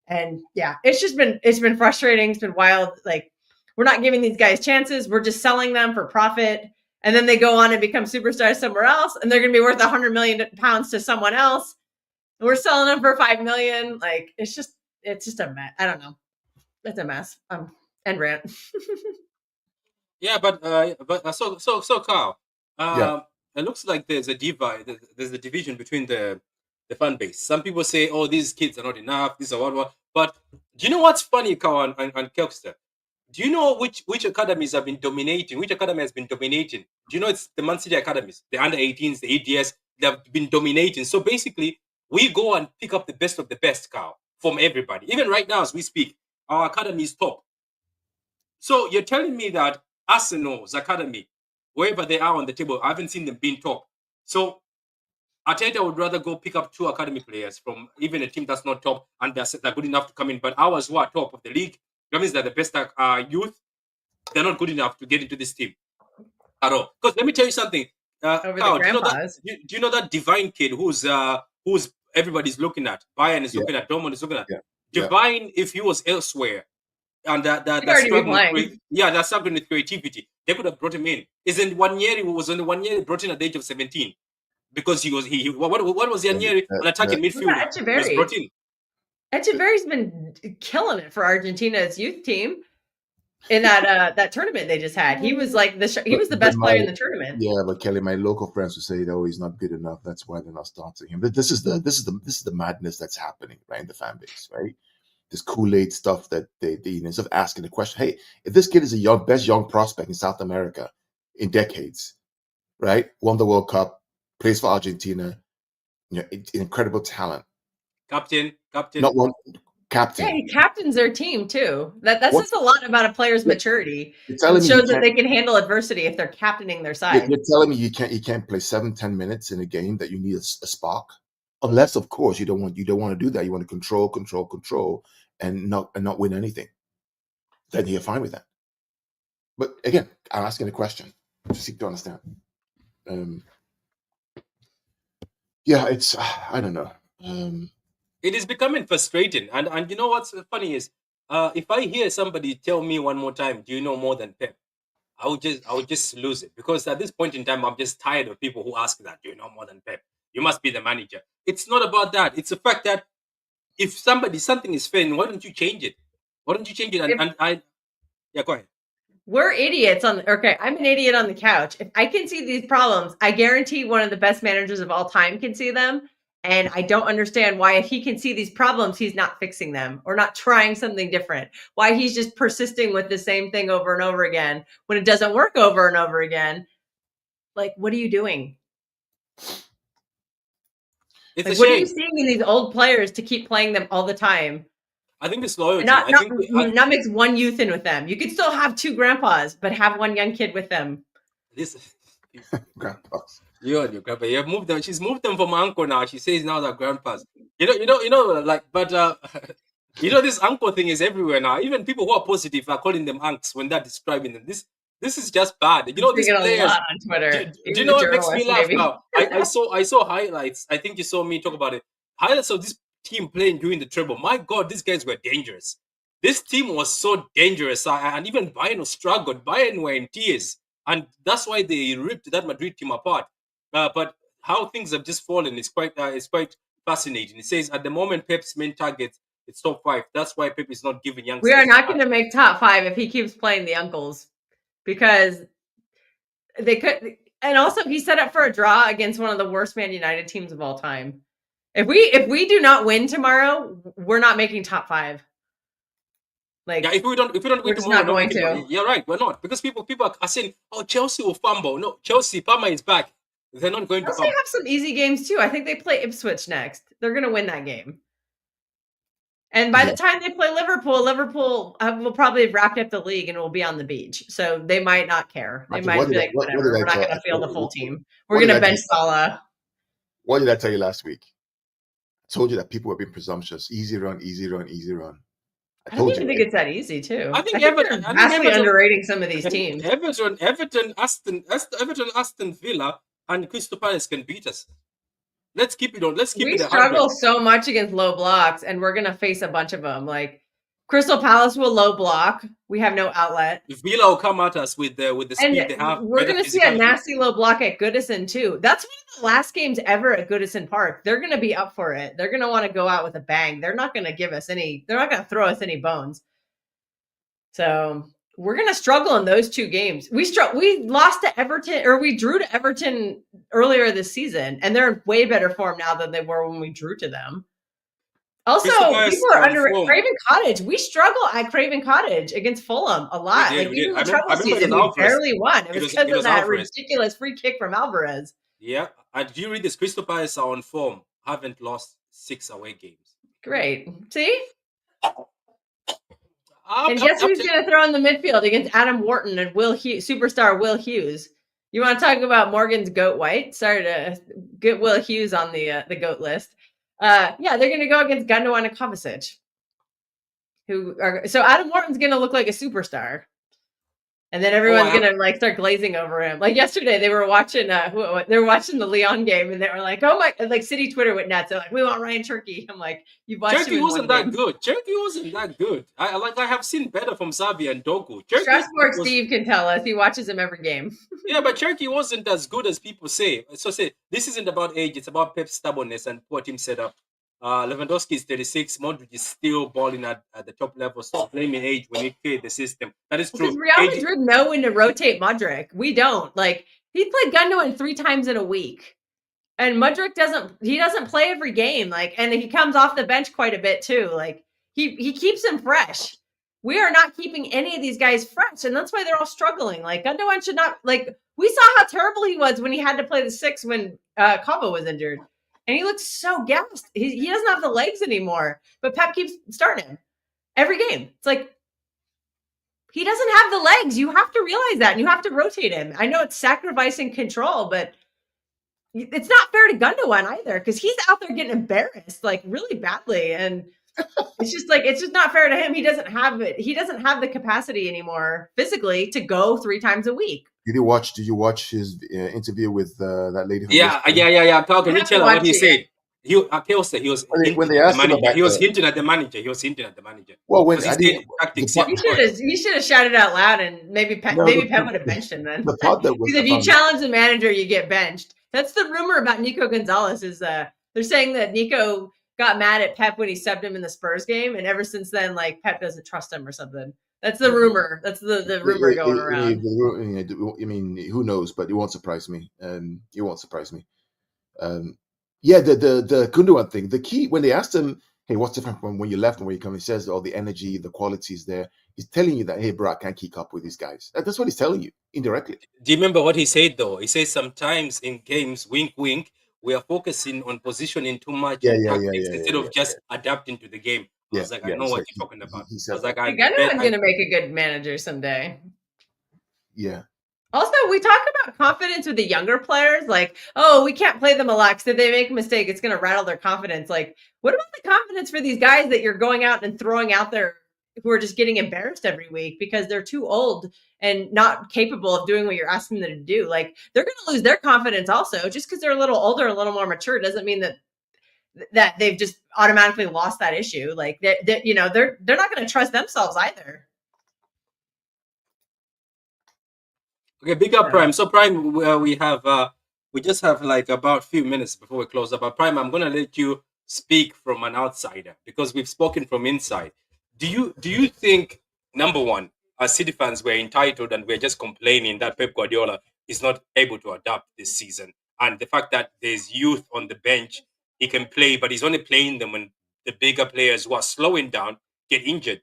And yeah, it's been frustrating. It's been wild. Like, we're not giving these guys chances. We're just selling them for profit. And then they go on and become superstars somewhere else, and they're going to be worth £100 million to someone else. And we're selling them for $5 million. Like, it's just a mess. I don't know. It's a mess. End rant. Yeah, but so Carl, it looks like there's a divide. There's a division between the fan base. Some people say, "Oh, these kids are not enough. These are what." But do you know what's funny, Carl and Kelster? Do you know which academies have been dominating? Which academy has been dominating? Do you know it's the Man City academies, the under-18s, the ADS? They have been dominating. So basically, we go and pick up the best of the best, Carl, from everybody. Even right now, as we speak, our academy is top. So you're telling me that Arsenal's academy, wherever they are on the table, I haven't seen them being top. So Arteta would rather go pick up 2 academy players from even a team that's not top and they're good enough to come in. But ours, who are top of the league, that means they're the best youth. They're not good enough to get into this team at all. Because let me tell you something, Carl, do you know that Divine kid who's everybody's looking at? Bayern is looking at. Dortmund is looking at. Divine, if he was elsewhere, and that's struggling with creativity, they could have brought him in. Isn't Wanyeri who was only 1 year brought in at the age of 17 because he was what was Wanyeri an attacking midfielder? He was brought in. Echeverry's been killing it for Argentina's youth team in that tournament they just had. He was like the best player in the tournament. Yeah, but Kelly, my local friends would say, "Oh, he's not good enough. That's why they're not starting him." But this is the madness that's happening right in the fan base, right? This Kool-Aid stuff that they instead of asking the question, hey, if this kid is the best young prospect in South America in decades, right? Won the World Cup, plays for Argentina. Incredible talent. Captain. Not one Yeah, captain. he captains their team too. That What- says a lot about a player's maturity. You're telling It me you shows that can't- they can handle adversity if they're captaining their side. You're telling me you can't play 7-10 minutes in a game that you need a spark, unless of course you don't want to do that. You want to control, and not win anything. Then you're fine with that. But again, I'm asking a question to seek to understand. Yeah, it's I don't know. It is becoming frustrating, and you know what's funny is, if I hear somebody tell me one more time, "Do you know more than Pep?" I would just lose it, because at this point in time, I'm just tired of people who ask that. Do you know more than Pep? You must be the manager. It's not about that. It's the fact that if something is failing, why don't you change it? Why don't you change it? Yeah, go ahead. We're idiots okay, I'm an idiot on the couch. If I can see these problems, I guarantee one of the best managers of all time can see them. And I don't understand why, if he can see these problems, he's not fixing them or not trying something different. Why he's just persisting with the same thing over and over again when it doesn't work over and over again. Like, what are you doing? It's Like, a what are you shame. seeing in these old players to keep playing them all the time? I think it's loyalty. And I not mix one youth in with them. You could still have two grandpas, but have one young kid with them. this Grandpas. you and your grandpa. You have moved them. She's moved them from uncle now. She says now that grandpas. Like, but this uncle thing is everywhere now. Even people who are positive are calling them unks when they're describing them. This is just bad. You know, these Thinking a players. lot on Twitter. Do Even you the know what makes me journalists, laugh maybe. now? I saw highlights. I think you saw me talk about it. Highlights of this team playing during the treble. My God, these guys were dangerous. This team was so dangerous, and even Bayern struggled. Bayern were in tears, and that's why they ripped that Madrid team apart. But how things have just fallen is quite fascinating. It says at the moment Pep's main target is top 5. That's why Pep is not giving youngsters. We are not going to make top 5 if he keeps playing the uncles, because they could. And also, he set up for a draw against one of the worst Man United teams of all time. If we do not win tomorrow, we're not making top 5. Like, yeah, if we don't we're win just tomorrow, not going to. You're right, we're not, because people are saying, "Oh, Chelsea will fumble." No, Chelsea, Parma is back. They're not going to Chelsea fumble. have some easy games too. I think they play Ipswich next. They're going to win that game. And by the time they play Liverpool will probably have wrapped up the league and will be on the beach. So they might not care. They might be like, whatever, we're not going to field the full team. We're going to bench Salah. What did I tell you last week? I told you that people were being presumptuous. Easy run, easy run, easy run. I don't even think it's that easy, too. I think Everton, they're vastly underrating some of these teams. Everton, Aston Villa, and Crystal Palace can beat us. Let's keep it on. Let's keep it. We struggle so much against low blocks, and we're going to face a bunch of them. Like, Crystal Palace will low block. We have no outlet. Villa will come at us with the speed they have. We're going to see a nasty low block at Goodison too. That's one of the last games ever at Goodison Park. They're going to be up for it. They're going to want to go out with a bang. They're not going to give us any. They're not going to throw us any bones. So we're going to struggle in those two games. We lost to Everton, or we drew to Everton earlier this season, and they're in way better form now than they were when we drew to them. Also, people are under Craven Cottage. We struggle at Craven Cottage against Fulham a lot. Like, even the treble season, we barely won. It was because of that ridiculous free kick from Alvarez. Yeah. And do you read this? Crystal Palace are on form. Haven't lost 6 away games. Great. See? And guess who's going to throw in the midfield against Adam Wharton and superstar Will Hughes? You want to talk about Morgan's goat white? Sorry to get Will Hughes on the goat list. Yeah, they're going to go against Gundogan and Kovacic. So Adam Wharton's going to look like a superstar. And then everyone's going to like start glazing over him. Like yesterday, they were watching the Lyon game, and they were like, "Oh my!" Like City Twitter went nuts. They're like, "We want Ryan Cherky." I'm like, "You watched Cherky wasn't that good. Cherky wasn't that good. I have seen better from Xavi and Doku. Strasbourg Steve can tell us. He watches him every game. Yeah, but Cherky wasn't as good as people say. So this isn't about age. It's about Pep's stubbornness and poor team setup. Lewandowski is 36. Modric is still balling at the top level. So blaming age when you create the system. That is true. Because Real Madrid know when to rotate Modric. We don't. Like, he played Gundogan 3 times in a week. And Modric doesn't play every game. Like, and he comes off the bench quite a bit too. Like, he keeps him fresh. we are not keeping any of these guys fresh, and that's why they're all struggling. Like Gundogan should not. Like we saw how terrible he was when he had to play the 6 when Kava was injured, and he looks so gassed. He doesn't have the legs anymore. But Pep keeps starting him every game. It's like he doesn't have the legs. You have to realize that, and you have to rotate him. I know it's sacrificing control, but it's not fair to Gundogan either because he's out there getting embarrassed like really badly, and it's just not fair to him. He doesn't have it. He doesn't have the capacity anymore physically to go 3 times a week. Did you watch his interview with that lady? Yeah. Talking Richard, what he said. Kels said he was when they asked him about he was hinting at the manager. Well, when he should have shouted out loud, and maybe Pep would have benched him then. The part that was because if you challenge the manager, you get benched. That's the rumor about Nico Gonzalez. Is they're saying that Nico got mad at Pep when he subbed him in the Spurs game, and ever since then, like Pep doesn't trust him or something. That's the rumor. That's the rumor going around. I mean, who knows? But it won't surprise me. It won't surprise me. Yeah, the Gundogan thing. The key when they asked him, "Hey, what's different from when you left and when you come?" He says, "Oh, the energy, the quality is there." He's telling you that, "Hey, bro, I can't keep up with these guys." That's what he's telling you indirectly. Do you remember what he said though? He says sometimes in games, wink, wink, we are focusing on positioning too much instead of just adapting to the game. I was like, I know what you're talking about. I was like, Gundogan's going to make a good manager someday. Yeah. Also, we talk about confidence with the younger players, like, oh, we can't play them a lot because if they make a mistake, it's going to rattle their confidence. Like, what about the confidence for these guys that you're going out and throwing out there who are just getting embarrassed every week because they're too old and not capable of doing what you're asking them to do? Like, they're going to lose their confidence also. Just because they're a little older, a little more mature, doesn't mean that they've just automatically lost that issue. Like, they're not going to trust themselves either. Okay, big up Prime. So Prime, we just have like about a few minutes before we close up. But Prime, I'm gonna let you speak from an outsider because we've spoken from inside. Do you think, number one, as City fans, we're entitled and we're just complaining that Pep Guardiola is not able to adapt this season, and the fact that there's youth on the bench, he can play, but he's only playing them when the bigger players who are slowing down get injured.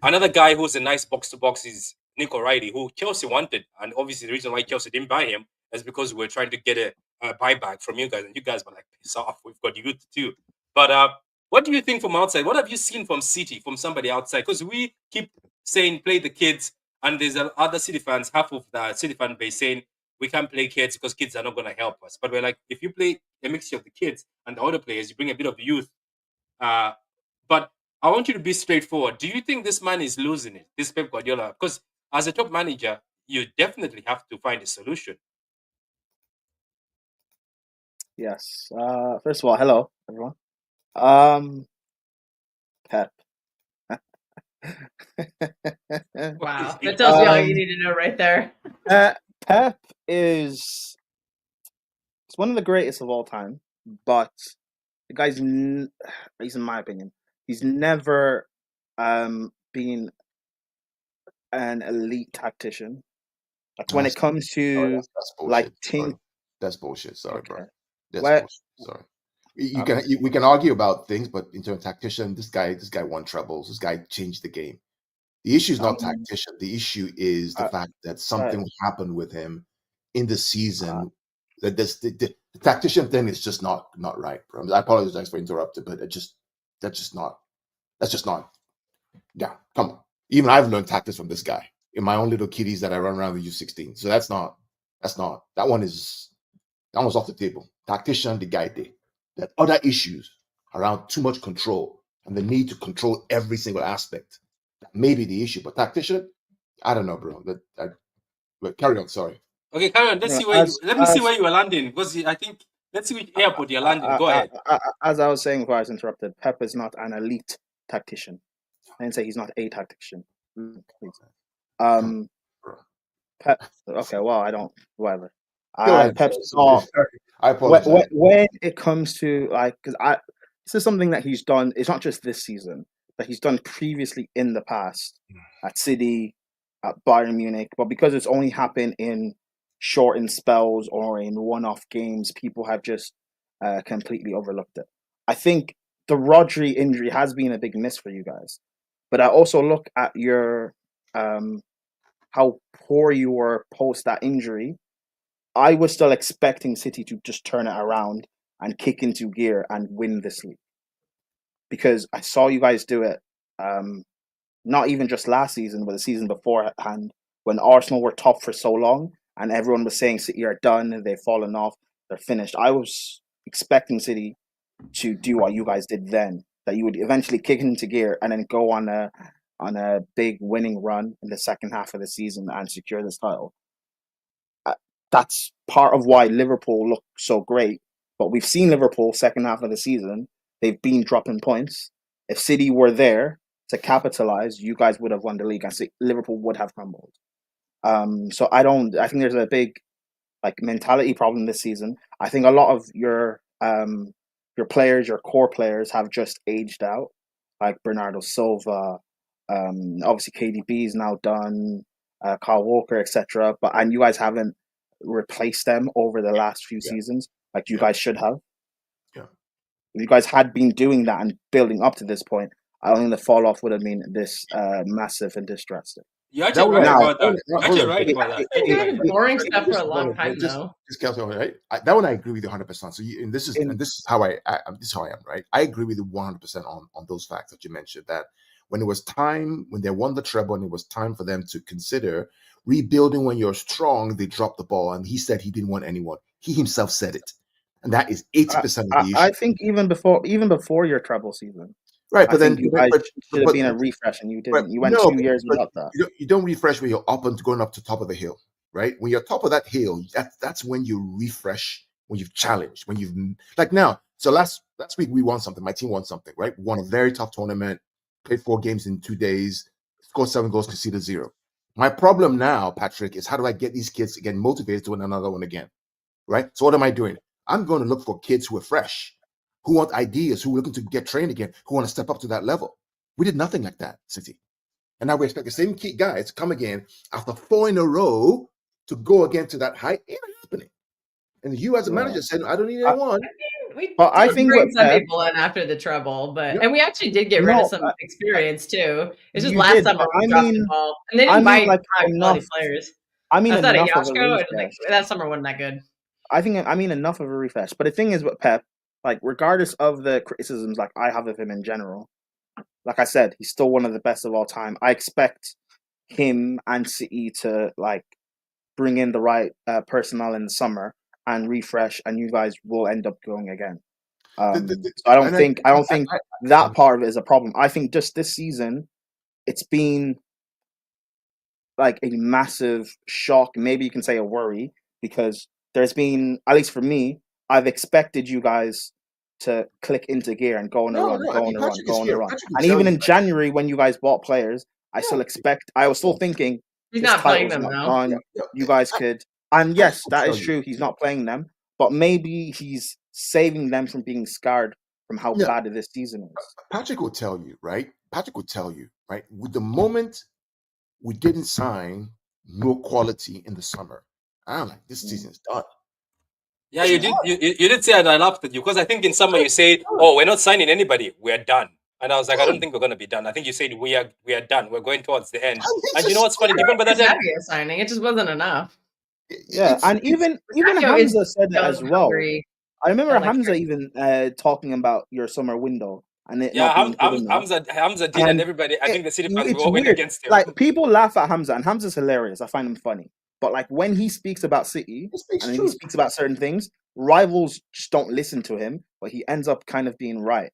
Another guy who's a nice box to box is Nick O'Reilly, who Chelsea wanted, and obviously the reason why Chelsea didn't buy him is because we're trying to get a buyback from you guys, and you guys were like, piss off, we've got youth too. But what do you think from outside? What have you seen from City, from somebody outside? Because we keep saying play the kids, and there's other City fans, half of the City fan base saying we can't play kids because kids are not going to help us. But we're like, if you play a mixture of the kids and the older players, you bring a bit of youth. But I want you to be straightforward. Do you think this man is losing it, this Pep Guardiola? Because as a top manager, you definitely have to find a solution. Yes. First of all, hello, everyone. Pep. Wow. That tells you all you need to know right there. Pep is one of the greatest of all time, but the guy's, at least in my opinion, he's never been an elite tactician. Like when it comes to that's like team, that's bullshit. Sorry, okay. bro. That's bullshit. Sorry. We can argue about things, but in terms of tactician, this guy won trebles. This guy changed the game. The issue is not tactician. The issue is the fact that something happened with him in the season. That the tactician thing is just not right, bro. I apologize for interrupting, but that's just not. Yeah, come on. Even I've learned tactics from this guy in my own little kiddies that I run around with U16. So that's not. That one's off the table. Tactician, the guy did. There are other issues around too much control and the need to control every single aspect. That may be the issue, but tactician, I don't know, bro. But carry on. Sorry. Okay, carry on. Let me see where you are landing, because I think let's see which airport you're landing. Go ahead. As I was saying before I was interrupted, Pep is not an elite tactician. I didn't say he's not a tactician. Pep. Okay, well, I don't. Whatever. Pep's not. I apologize. When it comes to because this is something that he's done. It's not just this season, but he's done previously in the past at City, at Bayern Munich. But because it's only happened in shortened spells or in one-off games, people have just completely overlooked it. I think the Rodri injury has been a big miss for you guys. But I also look at your how poor you were post that injury. I was still expecting City to just turn it around and kick into gear and win this league, because I saw you guys do it. Not even just last season, but the season beforehand, when Arsenal were top for so long and everyone was saying City are done, they've fallen off, they're finished. I was expecting City to do what you guys did then, that you would eventually kick into gear and then go on a big winning run in the second half of the season and secure this title. That's part of why Liverpool look so great. But we've seen Liverpool second half of the season, they've been dropping points. If City were there to capitalize, you guys would have won the league and Liverpool would have crumbled. So I think there's a big mentality problem this season. I think a lot of your players, your core players, have just aged out, like Bernardo Silva. Obviously KDB is now done, Kyle Walker, etc. And you guys haven't replaced them over the last few seasons like you guys should have. Yeah. If you guys had been doing that and building up to this point, I don't think the fall off would have been this massive and this drastic. You're actually right about that. You're actually right about that. It's been boring stuff for a long time, just though. Kels, right? That one I agree with you 100%. So this is how I am, right? I agree with you 100% on those facts that you mentioned. That when it was time, when they won the treble, and it was time for them to consider rebuilding when you're strong, they dropped the ball. And he said he didn't want anyone. He himself said it, and that is 80% of the issue. I think even before your treble season. Right, but then you guys should have been a refresh, and you didn't. You went 2 years without that. You don't refresh when you're up and going up to top of the hill, right? When you're top of that hill, that's when you refresh, when you've challenged, when you've now. So last week we won something. My team won something, right? We won a very tough tournament, played 4 games in 2 days, scored 7 goals, conceded 0. My problem now, Patrick, is how do I get these kids to get motivated to win another one again, right? So what am I doing? I'm going to look for kids who are fresh, who want ideas, who are looking to get trained again, who want to step up to that level. We did nothing like that, City. And now we expect the same key guys to come again after 4 in a row to go again to that height. Ain't happening. And you as a manager said, I don't need anyone. I think bring some people in after the treble, and we actually did get rid of some experience too. It's just last summer we dropped the ball. And then you might have quality players. I mean, enough of a refresh. That summer wasn't that good. I mean enough of a refresh. But the thing is with Pep, regardless of the criticisms I have of him in general, like I said, he's still one of the best of all time. I expect him and City to bring in the right personnel in the summer and refresh, and you guys will end up going again. So I don't think that part of it is a problem. I think just this season, it's been a massive shock. Maybe you can say a worry, because there's been, at least for me, I've expected you guys to click into gear and go on a run. And even in January, when you guys bought players, I was still thinking he's not playing them now. You guys could, and yes, that is true. He's not playing them, but maybe he's saving them from being scarred from how bad this season is. Patrick will tell you, right? With the moment we didn't sign no quality in the summer, I'm like, this season is done. Yeah, you did say that. I laughed at you because I think in summer you said, "Oh, we're not signing anybody. We're done." And I was like, "I don't think we're going to be done." I think you said we are done. We're going towards the end. And you know what's funny? Do you remember that time? Signing, it just wasn't enough. Yeah, and even Hamza said that as well. I remember Hamza even talking about your summer window. And Hamza did, and everybody. I think the City fans were all against him. People laugh at Hamza, and Hamza's hilarious. I find him funny. But when he speaks about City he speaks about certain things, rivals just don't listen to him, but he ends up kind of being right.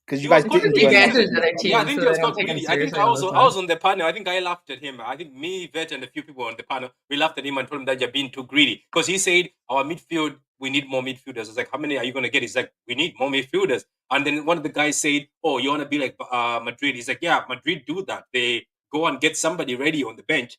Because you guys didn't do anything. I think it was not really. I think I was on the panel. I think I laughed at him. I think me, Vet, and a few people on the panel, we laughed at him and told him that you're being too greedy. Because he said, our midfield, we need more midfielders. I was like, how many are you going to get? He's like, we need more midfielders. And then one of the guys said, oh, you want to be like Madrid? He's like, yeah, Madrid do that. They go and get somebody ready on the bench.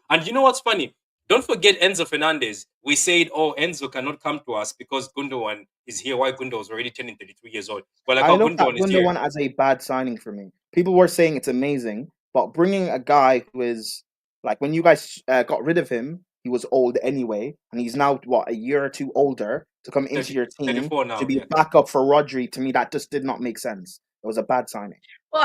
And you know what's funny? Don't forget Enzo Fernandez. We said, oh, Enzo cannot come to us because Gundogan is here. Why Gundogan was already 10 and 33 years old? Well, I looked at Gundogan as a bad signing for me. People were saying it's amazing, but bringing a guy who is when you guys got rid of him, he was old anyway, and he's now a year or two older to come into your team to be a backup for Rodri. To me, that just did not make sense. It was a bad signing. Well,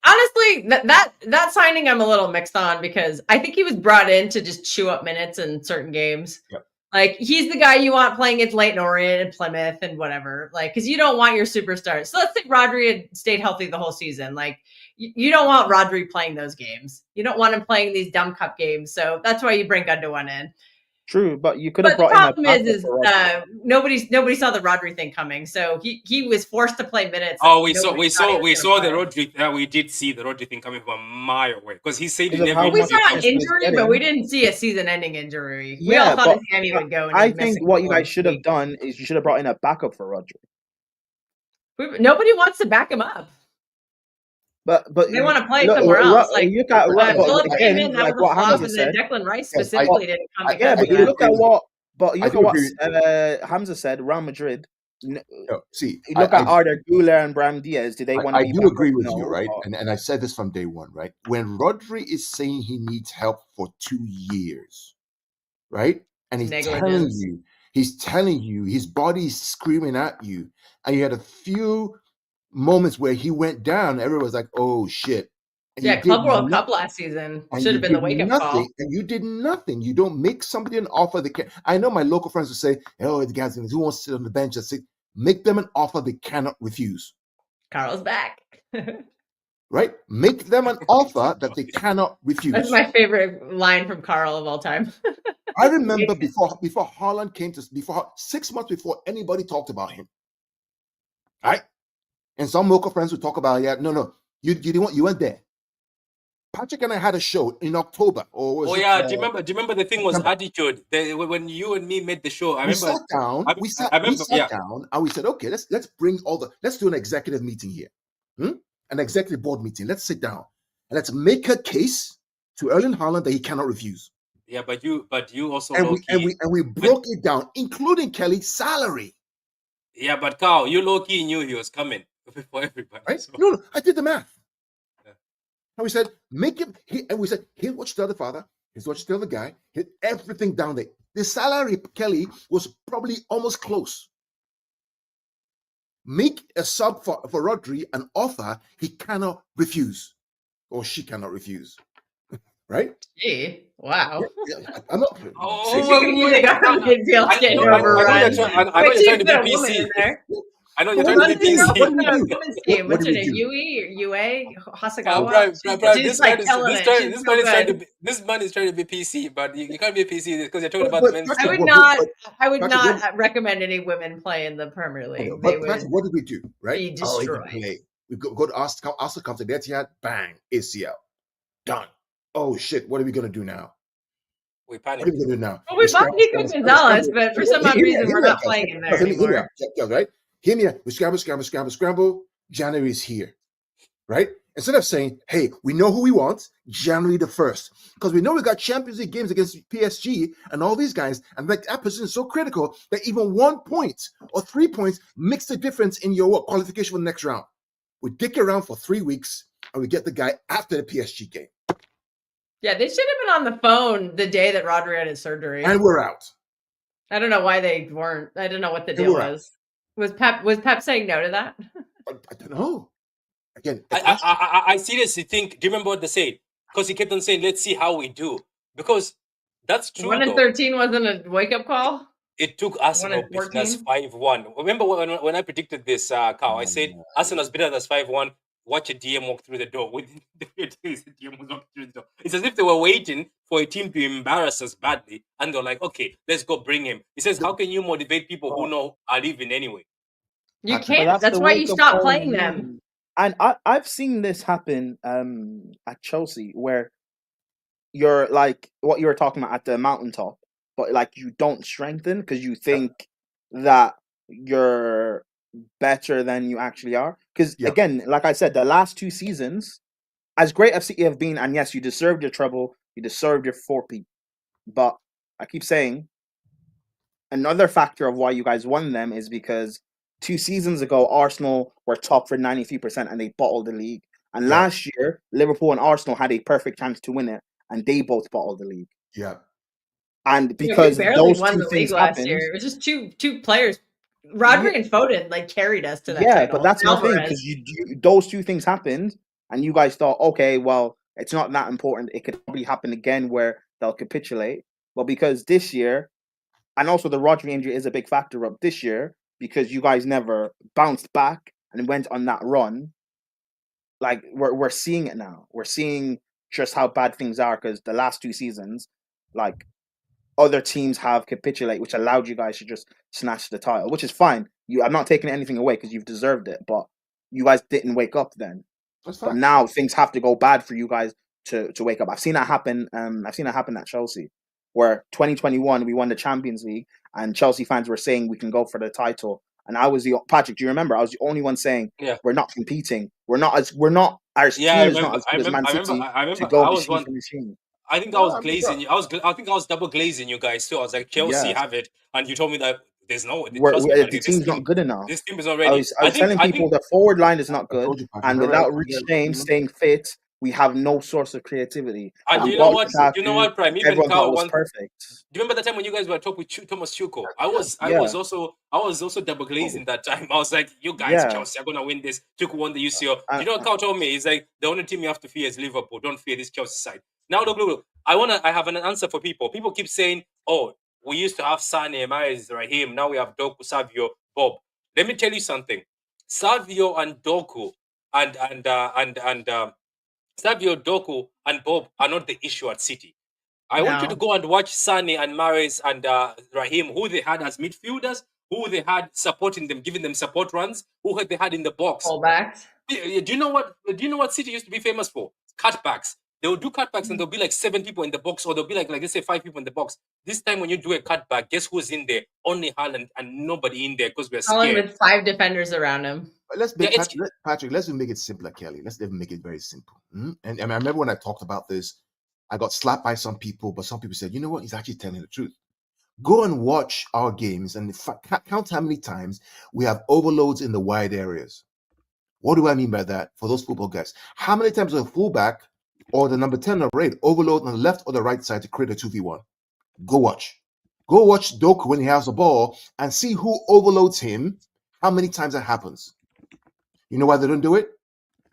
Honestly, that signing I'm a little mixed on because I think he was brought in to just chew up minutes in certain games. Yep. Like he's the guy you want playing against Leyton Orient and Plymouth and whatever. Like because you don't want your superstars. So let's say Rodri had stayed healthy the whole season. Like you don't want Rodri playing those games. You don't want him playing these dumb cup games. So that's why you bring Gundogan in. True, but you could have But the brought in a problem backup is for Rodri. nobody saw the Rodri thing coming. So he was forced to play minutes. Oh, that we nobody saw thought the he was gonna play. Rodri. We did see the Rodri thing coming from a mile away because he said he Because of never. how We much saw an attention he's injury, but getting. we didn't see a season-ending injury. We Yeah, all thought but his hammy would go. And I he'd miss think a what you couple guys should have weeks. done is you should have brought in a backup for Rodri. Nobody wants to back him up. But They want to play somewhere else. Like look at but Phillips came again, in, that like was a what flop, Hamza and then said. Declan Rice Yes, specifically didn't come I because Yeah, but of do you that. look at agree. what I do agree. Hamza said. Real Madrid. No, see, You look at Arda Güler and Brahim Diaz. Do they want to I be? do agree with you, No. right? And I said this from day one, right? When Rodri is saying he needs help for 2 years, right? And he's telling you, his body's screaming at you, and you had a few moments where he went down. Everyone was like, "Oh shit!" And Yeah, Club World Cup last season should have been the wake-up call. And you did nothing. You don't make somebody an offer. I know my local friends will say, "Oh, the guys who wants to sit on the bench," make them an offer they cannot refuse. Carl's back. Right? Make them an offer that they cannot refuse. That's my favorite line from Carl of all time. I remember before Haaland came to 6 months before anybody talked about him. Right? And some local friends would talk about, no, you weren't there. Patrick and I had a show in October. Do you remember the thing was attitude? When you and me made the show, we sat down and we said, okay, let's do an executive meeting here. An executive board meeting. Let's sit down and let's make a case to Erling Haaland that he cannot refuse. Yeah, but you also we broke it down, including Kelly's salary. Yeah, but Carl, you low-key knew he was coming for everybody. Right? So. No, I did the math. Yeah. And we said, here's what you tell the father, here's what you tell the guy, hit everything down there. The salary, Kelly, was probably almost close. Make a sub for Rodri an offer he cannot refuse, or she cannot refuse. Right? Gee, wow. Yeah, I'm not. I know you're trying to be PC. What's her name? UA Hasagawa. This man is trying to be PC, but you can't be PC because you're talking about men's. I would not recommend any women play in the Premier League. But what did we do? Right? Be destroyed. We go to Arsenal comes to Etihad, bang, ACL, done. Oh shit! What are we gonna do now? We panic. What are we gonna do now? Well, we bought Nico Gonzalez, but for some odd reason we're not playing him there anymore. Right? Hear me out. We scramble. January is here, right? Instead of saying, hey, we know who we want, January the 1st, because we know we got Champions League games against PSG and all these guys, and that position is so critical that even 1 point or 3 points makes the difference in your qualification for the next round. We dick around for 3 weeks, and we get the guy after the PSG game. Yeah, they should have been on the phone the day that Rodri had his surgery. And we're out. I don't know why they weren't. I don't know what the deal was. Was Pep saying no to that? I don't know. Again, I seriously think. Do you remember what they said? Because he kept on saying, "Let's see how we do." Because that's true. 1-13 wasn't a wake-up call. It took Arsenal beating us 5-1. Remember when I predicted this, Carl? I said Arsenal's beaten us 5-1. Watch a DM walk through the door. Within the days, the DM was walking through the door. It's as if they were waiting for a team to embarrass us badly, and they're like, "Okay, let's go bring him." He says, "How can you motivate people who are leaving anyway?" You can't. That's why you stop playing them. And I've seen this happen at Chelsea, where you're like what you were talking about at the mountaintop, but like you don't strengthen because you think that you're better than you actually are. Because again, like I said, the last 2 seasons, as great as City have been, and yes, you deserved your treble, you deserved your 4P, but I keep saying another factor of why you guys won them is because 2 seasons ago, Arsenal were top for 93% and they bottled the league. And last year, Liverpool and Arsenal had a perfect chance to win it, and they both bottled the league. Yeah. And because we barely those won 2 the things league last happened, year. It was just two players. Rodri and Foden carried us to that title. But that's the thing, because those 2 things happened, and you guys thought, okay, well, it's not that important. It could probably happen again where they'll capitulate. Well, because this year, and also the Rodri injury is a big factor of this year, because you guys never bounced back and went on that run. Like we're seeing it now. We're seeing just how bad things are, because the last 2 seasons, like, other teams have capitulated, which allowed you guys to just snatch the title, which is fine. I'm not taking anything away because you've deserved it, but you guys didn't wake up then. That's But fine. now things have to go bad for you guys to wake up. I've seen that happen. I've seen that happen at Chelsea, where 2021 we won the Champions League, and Chelsea fans were saying we can go for the title. And I was Patrick. Do you remember? I was the only one saying we're not competing. Our Yeah, team is not as good as Man I City remember. to go I was machine one. for machine. I think I No, was I mean, glazing you. I think I was double glazing you guys too. I was like, Chelsea Yes. have it, and you told me that there's no. Trust me, The team's not good enough. this team is not I ready. was telling people the forward line is not I good, told you, Patrick. and Remember, without Reece James staying fit, we have no source of creativity. And We you know bought what? You know Lukaku, what, Prime? Even everyone thought Carl it was one. perfect. Do you remember the time when you guys were talking with Thomas Tuchel? I was Yeah. also double glazing that time. I was like, you guys, Yeah. Chelsea are gonna win this. Tuchel won the UCL. Do you know what Carl told me? He's like, the only team you have to fear is Liverpool. Don't fear this Chelsea side. Now look. I have an answer for people. People keep saying, oh, we used to have Sane, Mahrez, Raheem. Now we have Doku, Savio, Bob. Let me tell you something. Savio and Doku and Savio, Doku, and Bob are not the issue at City. I want you to go and watch Sane and Mahrez and Raheem, who they had as midfielders, who they had supporting them, giving them support runs, who they had in the box. Fullbacks. Do you know what City used to be famous for? Cutbacks. They would do cutbacks and there'll be like 7 people in the box, or there'll be like let's say 5 people in the box. This time when you do a cutback, guess who's in there? Only Haaland and nobody in there because we're Haaland scared. with 5 defenders around him. Let's make Patrick. Let's make it simpler, Kelly. Let's even make it very simple. And I remember when I talked about this, I got slapped by some people, but some people said, you know what? He's actually telling the truth. Go and watch our games and count how many times we have overloads in the wide areas. What do I mean by that? For those football guys, how many times a fullback or the number 10 or 8 overload on the left or the right side to create a 2v1? Go watch. Go watch Doku when he has the ball and see who overloads him, how many times that happens. You know why they don't do it?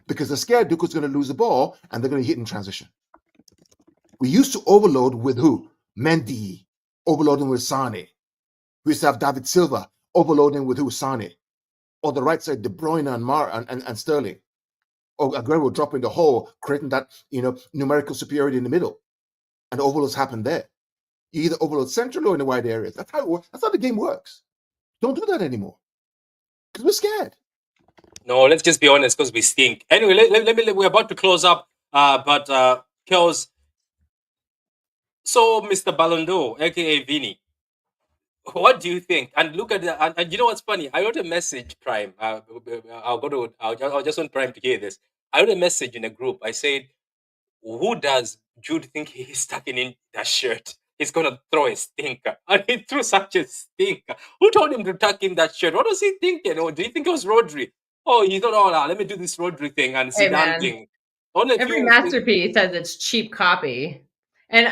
Because they're scared Doku's going to lose the ball and they're going to hit in transition. We used to overload with who? Mendy, overloading with Sane. We used to have David Silva overloading with who? Sane. On the right side, De Bruyne and Sterling. Or Aguero dropping the hole, creating that numerical superiority in the middle. And overloads happen there. You either overload centrally or in the wide areas. That's how it works. That's how the game works. Don't do that anymore. Because we're scared. No, let's just be honest, because we stink. Anyway, we're about to close up. But Kels, so Mr. Ballon d'Or, aka Vinny, what do you think? And look at that. And you know what's funny? I wrote a message, Prime. I'll just want Prime to hear this. I wrote a message in a group. I said, who does Jude think he's stucking in that shirt? He's gonna throw a stinker. And he threw such a stinker. Who told him to tuck in that shirt? What was he thinking? Or do you think it was Rodri? Oh, he thought, oh, let me do this Rodri thing and Zidane thing. Every masterpiece has its cheap copy. And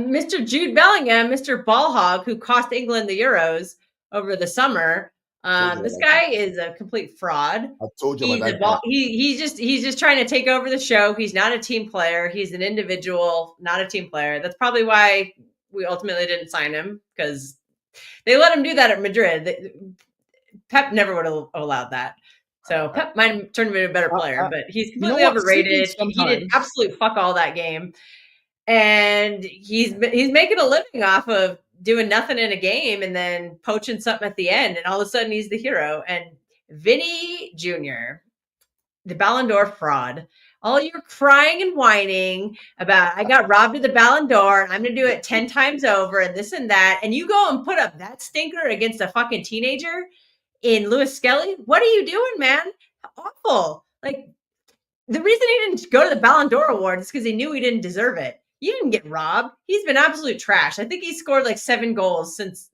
Mr. Jude Bellingham, Mr. Ballhog, who cost England the Euros over the summer, this guy is a complete fraud. I told you about that. He's just trying to take over the show. He's not a team player. He's an individual, not a team player. That's probably why we ultimately didn't sign him, because they let him do that at Madrid. Pep never would have allowed that. So Pep might have turned him into a better player, but he's completely overrated. He did absolute fuck all that game. And he's making a living off of doing nothing in a game and then poaching something at the end. And all of a sudden he's the hero. And Vinny Jr., the Ballon d'Or fraud. All you're crying and whining about, I got robbed of the Ballon d'Or and I'm going to do it 10 times over and this and that. And you go and put up that stinker against a fucking teenager in Lewis Skelly. What are you doing, man? Awful. Like, the reason he didn't go to the Ballon d'Or award is because he knew he didn't deserve it. You didn't get robbed. He's been absolute trash. I think he scored like 7 goals since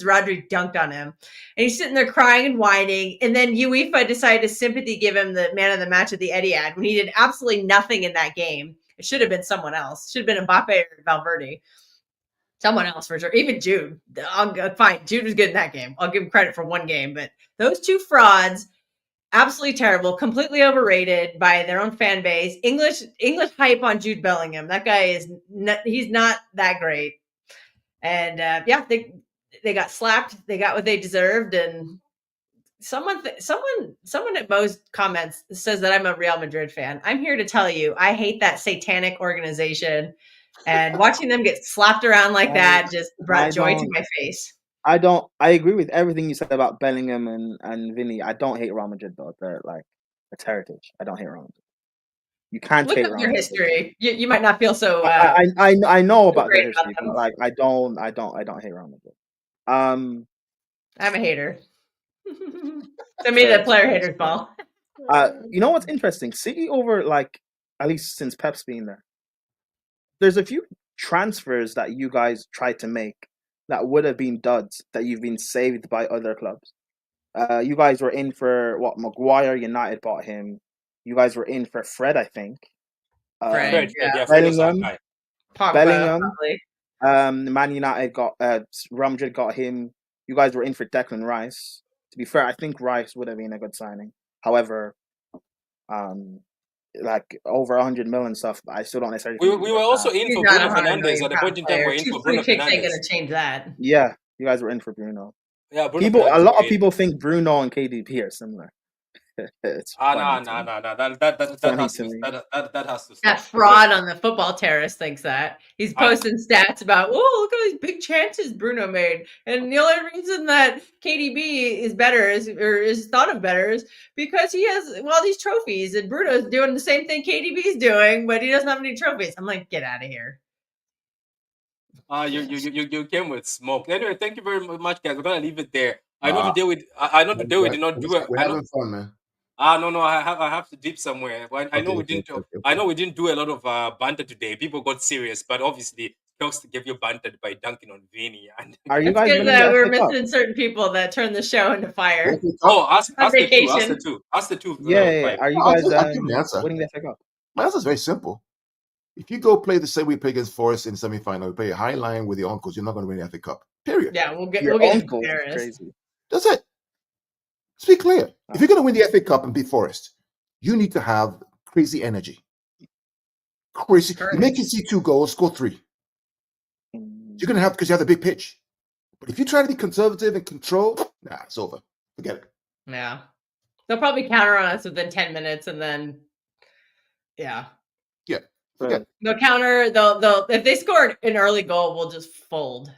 Rodri dunked on him. And he's sitting there crying and whining. And then UEFA decided to sympathy give him the man of the match at the Etihad when he did absolutely nothing in that game. It should have been someone else. It should have been Mbappe or Valverde. Someone else for sure. Even Jude. Fine. Jude was good in that game. I'll give him credit for one game. But those two frauds, absolutely terrible, completely overrated by their own fan base. English hype on Jude Bellingham. That guy is he's not that great. And yeah, they got slapped. They got what they deserved. And someone at Mo's comments says that I'm a Real Madrid fan. I'm here to tell you, I hate that satanic organization. And watching them get slapped around like that just brought joy to my face. I agree with everything you said about Bellingham and Vinny. I don't hate Real Madrid though. They're like, it's heritage. I don't hate Real Madrid. You can't look hate up Real their Madrid. history. You might not feel so. I know about their history, about but like I don't hate Real Madrid. I'm a hater. To me, the player haters ball. You know what's interesting? City over like at least since Pep's been there. There's a few transfers that you guys tried to make that would have been duds that you've been saved by other clubs. You guys were in for what? Maguire, United bought him. You guys were in for Fred, I think. Fred, yeah. Bellingham. Pogba, Man United got Real Madrid got him. You guys were in for Declan Rice. To be fair, I think Rice would have been a good signing. However, like over 100 million stuff, I still don't necessarily. We were also in for Bruno Fernandes at the point in time. We're in for Bruno Fernandes. Ain't gonna change that. Yeah, you guys were in for Bruno. Yeah, a lot of people think Bruno and KDB are similar. It's no. That has to stop. That fraud on the football terrorist thinks that. He's posting stats about, look at these big chances Bruno made. And the only reason that KDB is better is thought of better is because he has these trophies and Bruno's doing the same thing KDB's doing, but he doesn't have any trophies. I'm like, get out of here. You came with smoke. Anyway, thank you very much, guys. We're gonna leave it there. I know today we did not do it. We're having fun, man. No, I have to dip somewhere. I know we didn't. I know we didn't do a lot of banter today. People got serious, but obviously, Kels gave you bantered by dunking on Vinny. And are you guys? We're missing certain people that turn the show into fire. Ask the two. Yeah. Are you guys winning the FA Cup? My answer is very simple. If you go play the same way we play against Forest in the semi-final, you play a high line with your uncles, you're not going to win the FA Cup. Period. Yeah, we'll get crazy. That's it. Let's be clear. If you're going to win the FA Cup and beat Forest, you need to have crazy energy. Crazy. You make it see 2 goals, score 3. You're going to have, because you have the big pitch. But if you try to be conservative and control, it's over. Forget it. Yeah. They'll probably counter on us within 10 minutes and then, yeah. Yeah. Forget it. They'll counter, they'll if they score an early goal, we'll just fold.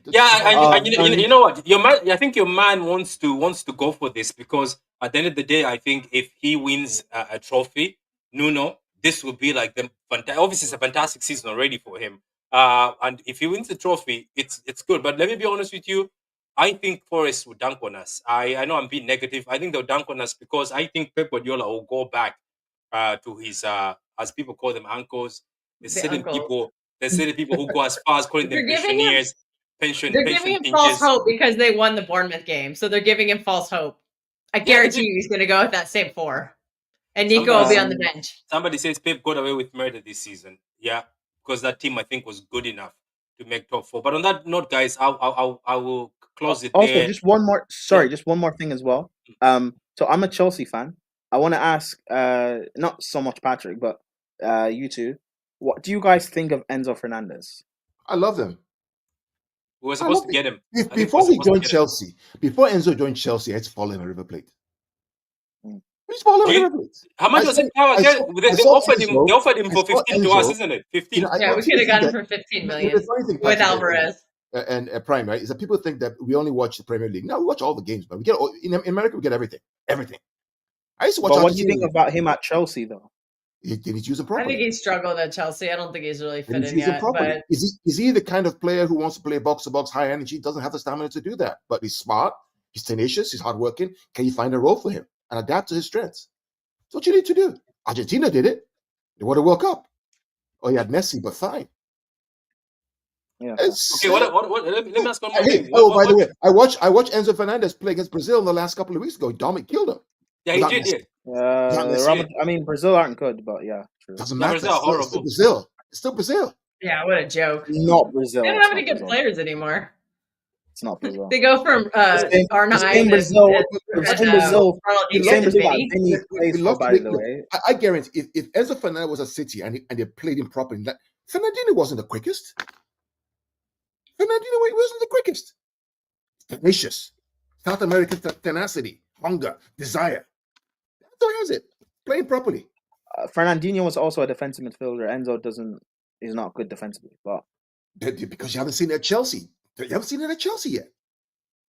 Yeah, you know what? I think your man wants to go for this because at the end of the day, I think if he wins a trophy, Nuno, this will be like obviously it's a fantastic season already for him. And if he wins the trophy, it's good. But let me be honest with you, I think Forest will dunk on us. I know I'm being negative. I think they'll dunk on us because I think Pep Guardiola will go back to his as people call them uncles. There's certain people who go as far as calling them pensioners. They're giving him false hope because they won the Bournemouth game. So they're giving him false hope. I guarantee you he's going to go with that same 4. And Nico will be on the bench. Somebody says Pep got away with murder this season. Yeah, because that team, I think, was good enough to make top 4. But on that note, guys, I will close it there. Also, just one more thing as well. So I'm a Chelsea fan. I want to ask, not so much Patrick, but you two, what do you guys think of Enzo Fernandez? I love him. We were supposed to get him. Before Enzo joined Chelsea, I had to follow him at River Plate. How much was it? They offered him for 15 to us, isn't it? 15. We could have gotten for 15 million with Alvarez. And Prime, right? Is that people think that we only watch the Premier League. No, we watch all the games, but we get in America, we get everything. I used to watch. But what do you think about him at Chelsea, though? Did he use him properly? I think he struggled at Chelsea. I don't think he's really fit in yet. But is he the kind of player who wants to play box to box, high energy? Doesn't have the stamina to do that, but he's smart. He's tenacious. He's hardworking. Can you find a role for him and adapt to his strengths? That's what you need to do. Argentina did it. They won a World Cup. Oh, he had Messi, but fine. Yeah. Okay. Let me ask one more thing. By the way, I watched Enzo Fernandez play against Brazil in the last couple of weeks ago. Dominic killed him. Yeah, he did. I mean, Brazil aren't good, but yeah, true. Doesn't matter. Brazil are horrible. It's still Brazil. Yeah, what a joke. Not Brazil. They don't have any good players anymore. It's not Brazil. They go from R9 Same Brazil. Ronaldinho Same Brazil. Vinny. Vinny plays for, by the way. I guarantee if Enzo Fernandez was at City and they played him properly, Fernandinho wasn't the quickest. Fernandinho wasn't the quickest. Tenacious. South American tenacity, hunger, desire. That's all he has it. Playing properly. Fernandinho was also a defensive midfielder. Enzo is not good defensively, but because you haven't seen it at Chelsea. You haven't seen it at Chelsea yet.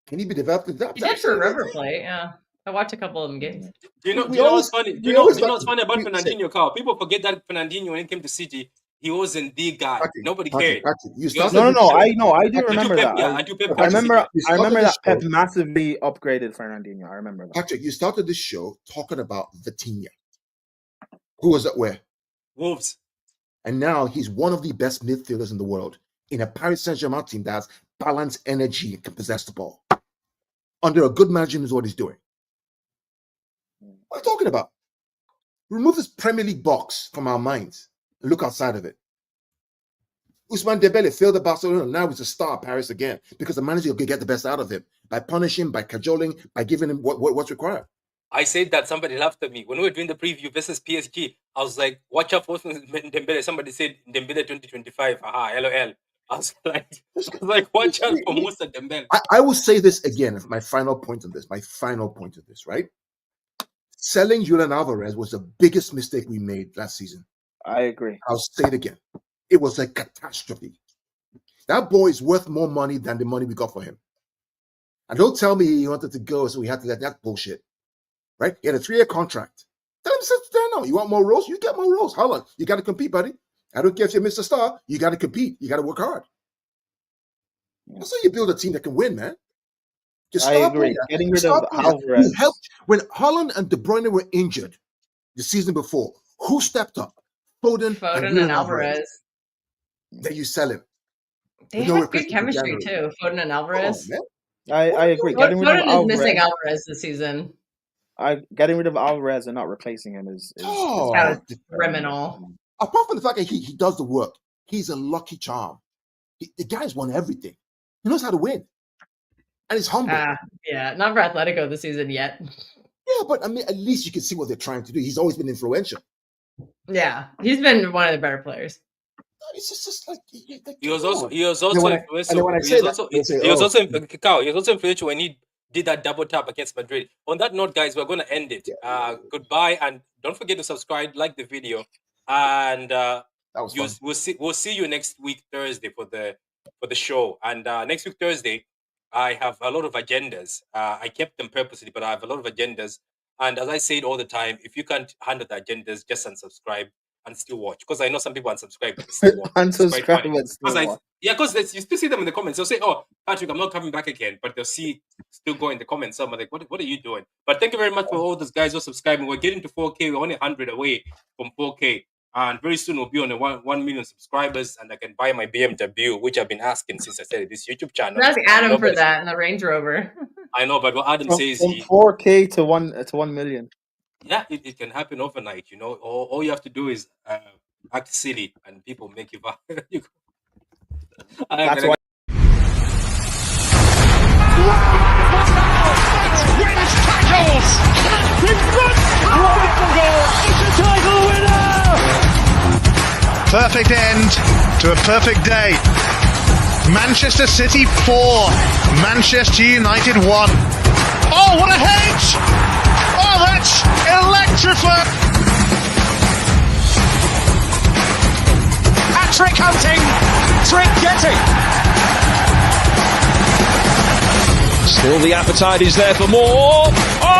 Can he be developed in that? He did for River Plate, yeah. I watched a couple of them games. Do you know what's funny? Do you know what's funny about Fernandinho, Carl? People forget that Fernandinho, when he came to City, he wasn't the guy. Nobody cared. No. I do remember that. I remember that Pep show. massively upgraded Fernandinho. I remember that. Patrick, you started this show talking about Vitinha. Who was that where? Wolves. And now he's one of the best midfielders in the world in a Paris Saint-Germain team that has balanced energy and can possess the ball. Under a good management is what he's doing. What are you talking about? Remove this Premier League box from our minds and look outside of it. Ousmane Dembele failed at Barcelona. Now he's a star at Paris again because the manager will get the best out of him by punishing, by cajoling, by giving him what's required. I said that somebody laughed at me. When we were doing the preview versus PSG, I was like, watch out for Dembele. Somebody said Dembele 2025. Aha, LOL. I was like, watch out for Moussa Dembele. I will say this again, my final point on this, right? Selling Julian Alvarez was the biggest mistake we made last season. I agree. I'll say it again. It was a catastrophe. That boy is worth more money than the money we got for him. And don't tell me he wanted to go, so we had to let that bullshit. Right? He had a 3-year contract. Tell him sit there now. You want more roles? You get more roles. How long? You got to compete, buddy. I don't care if you're Mr. Star. You got to compete. You got to work hard. That's how you build a team that can win, man. I agree. Getting rid of Alvarez. When Haaland and De Bruyne were injured the season before, who stepped up? Foden and Alvarez. Then you sell him. They have good chemistry too, Foden and Alvarez. I agree. Foden is missing Alvarez this season. Getting rid of Alvarez and not replacing him is criminal. Apart from the fact that he does the work, he's a lucky charm. The guy's won everything. He knows how to win. And he's humble. Yeah, not for Atletico this season yet. Yeah, but I mean, at least you can see what they're trying to do. He's always been influential. Yeah, he's been one of the better players. It's just like he was also influential when he did that double tap against Madrid. On that note, guys, we're going to end it. Goodbye, and don't forget to subscribe, like the video, and we'll see you next week Thursday for the show. And next week Thursday, I have a lot of agendas. I kept them purposely, but I have a lot of agendas. And as I say it all the time, if you can't handle the agendas, just unsubscribe and still watch. Because I know some people unsubscribe but still watch. Unsubscribe and still watch. Because you still see them in the comments. They'll say, "Oh, Patrick, I'm not coming back again." But they'll still go in the comments. So I'm like, what are you doing? But thank you very much for all those guys who are subscribing. We're getting to 4K. We're only 100 away from 4K. And very soon we'll be on the 1 million subscribers, and I can buy my BMW, which I've been asking since I started this YouTube channel. Ask Adam for that in the Range Rover. I know, but what Adam says, from 4K to 1 million. Yeah, it can happen overnight. You know, all you have to do is act silly, and people make you. That's why. Wins tackles in front. Wonderful goal! It's a title winner. Perfect end to a perfect day. Manchester City 4, Manchester United 1. Oh, what a hedge! Oh, that's electrifying! Hat-trick hunting, trick getting. Still the appetite is there for more. Oh!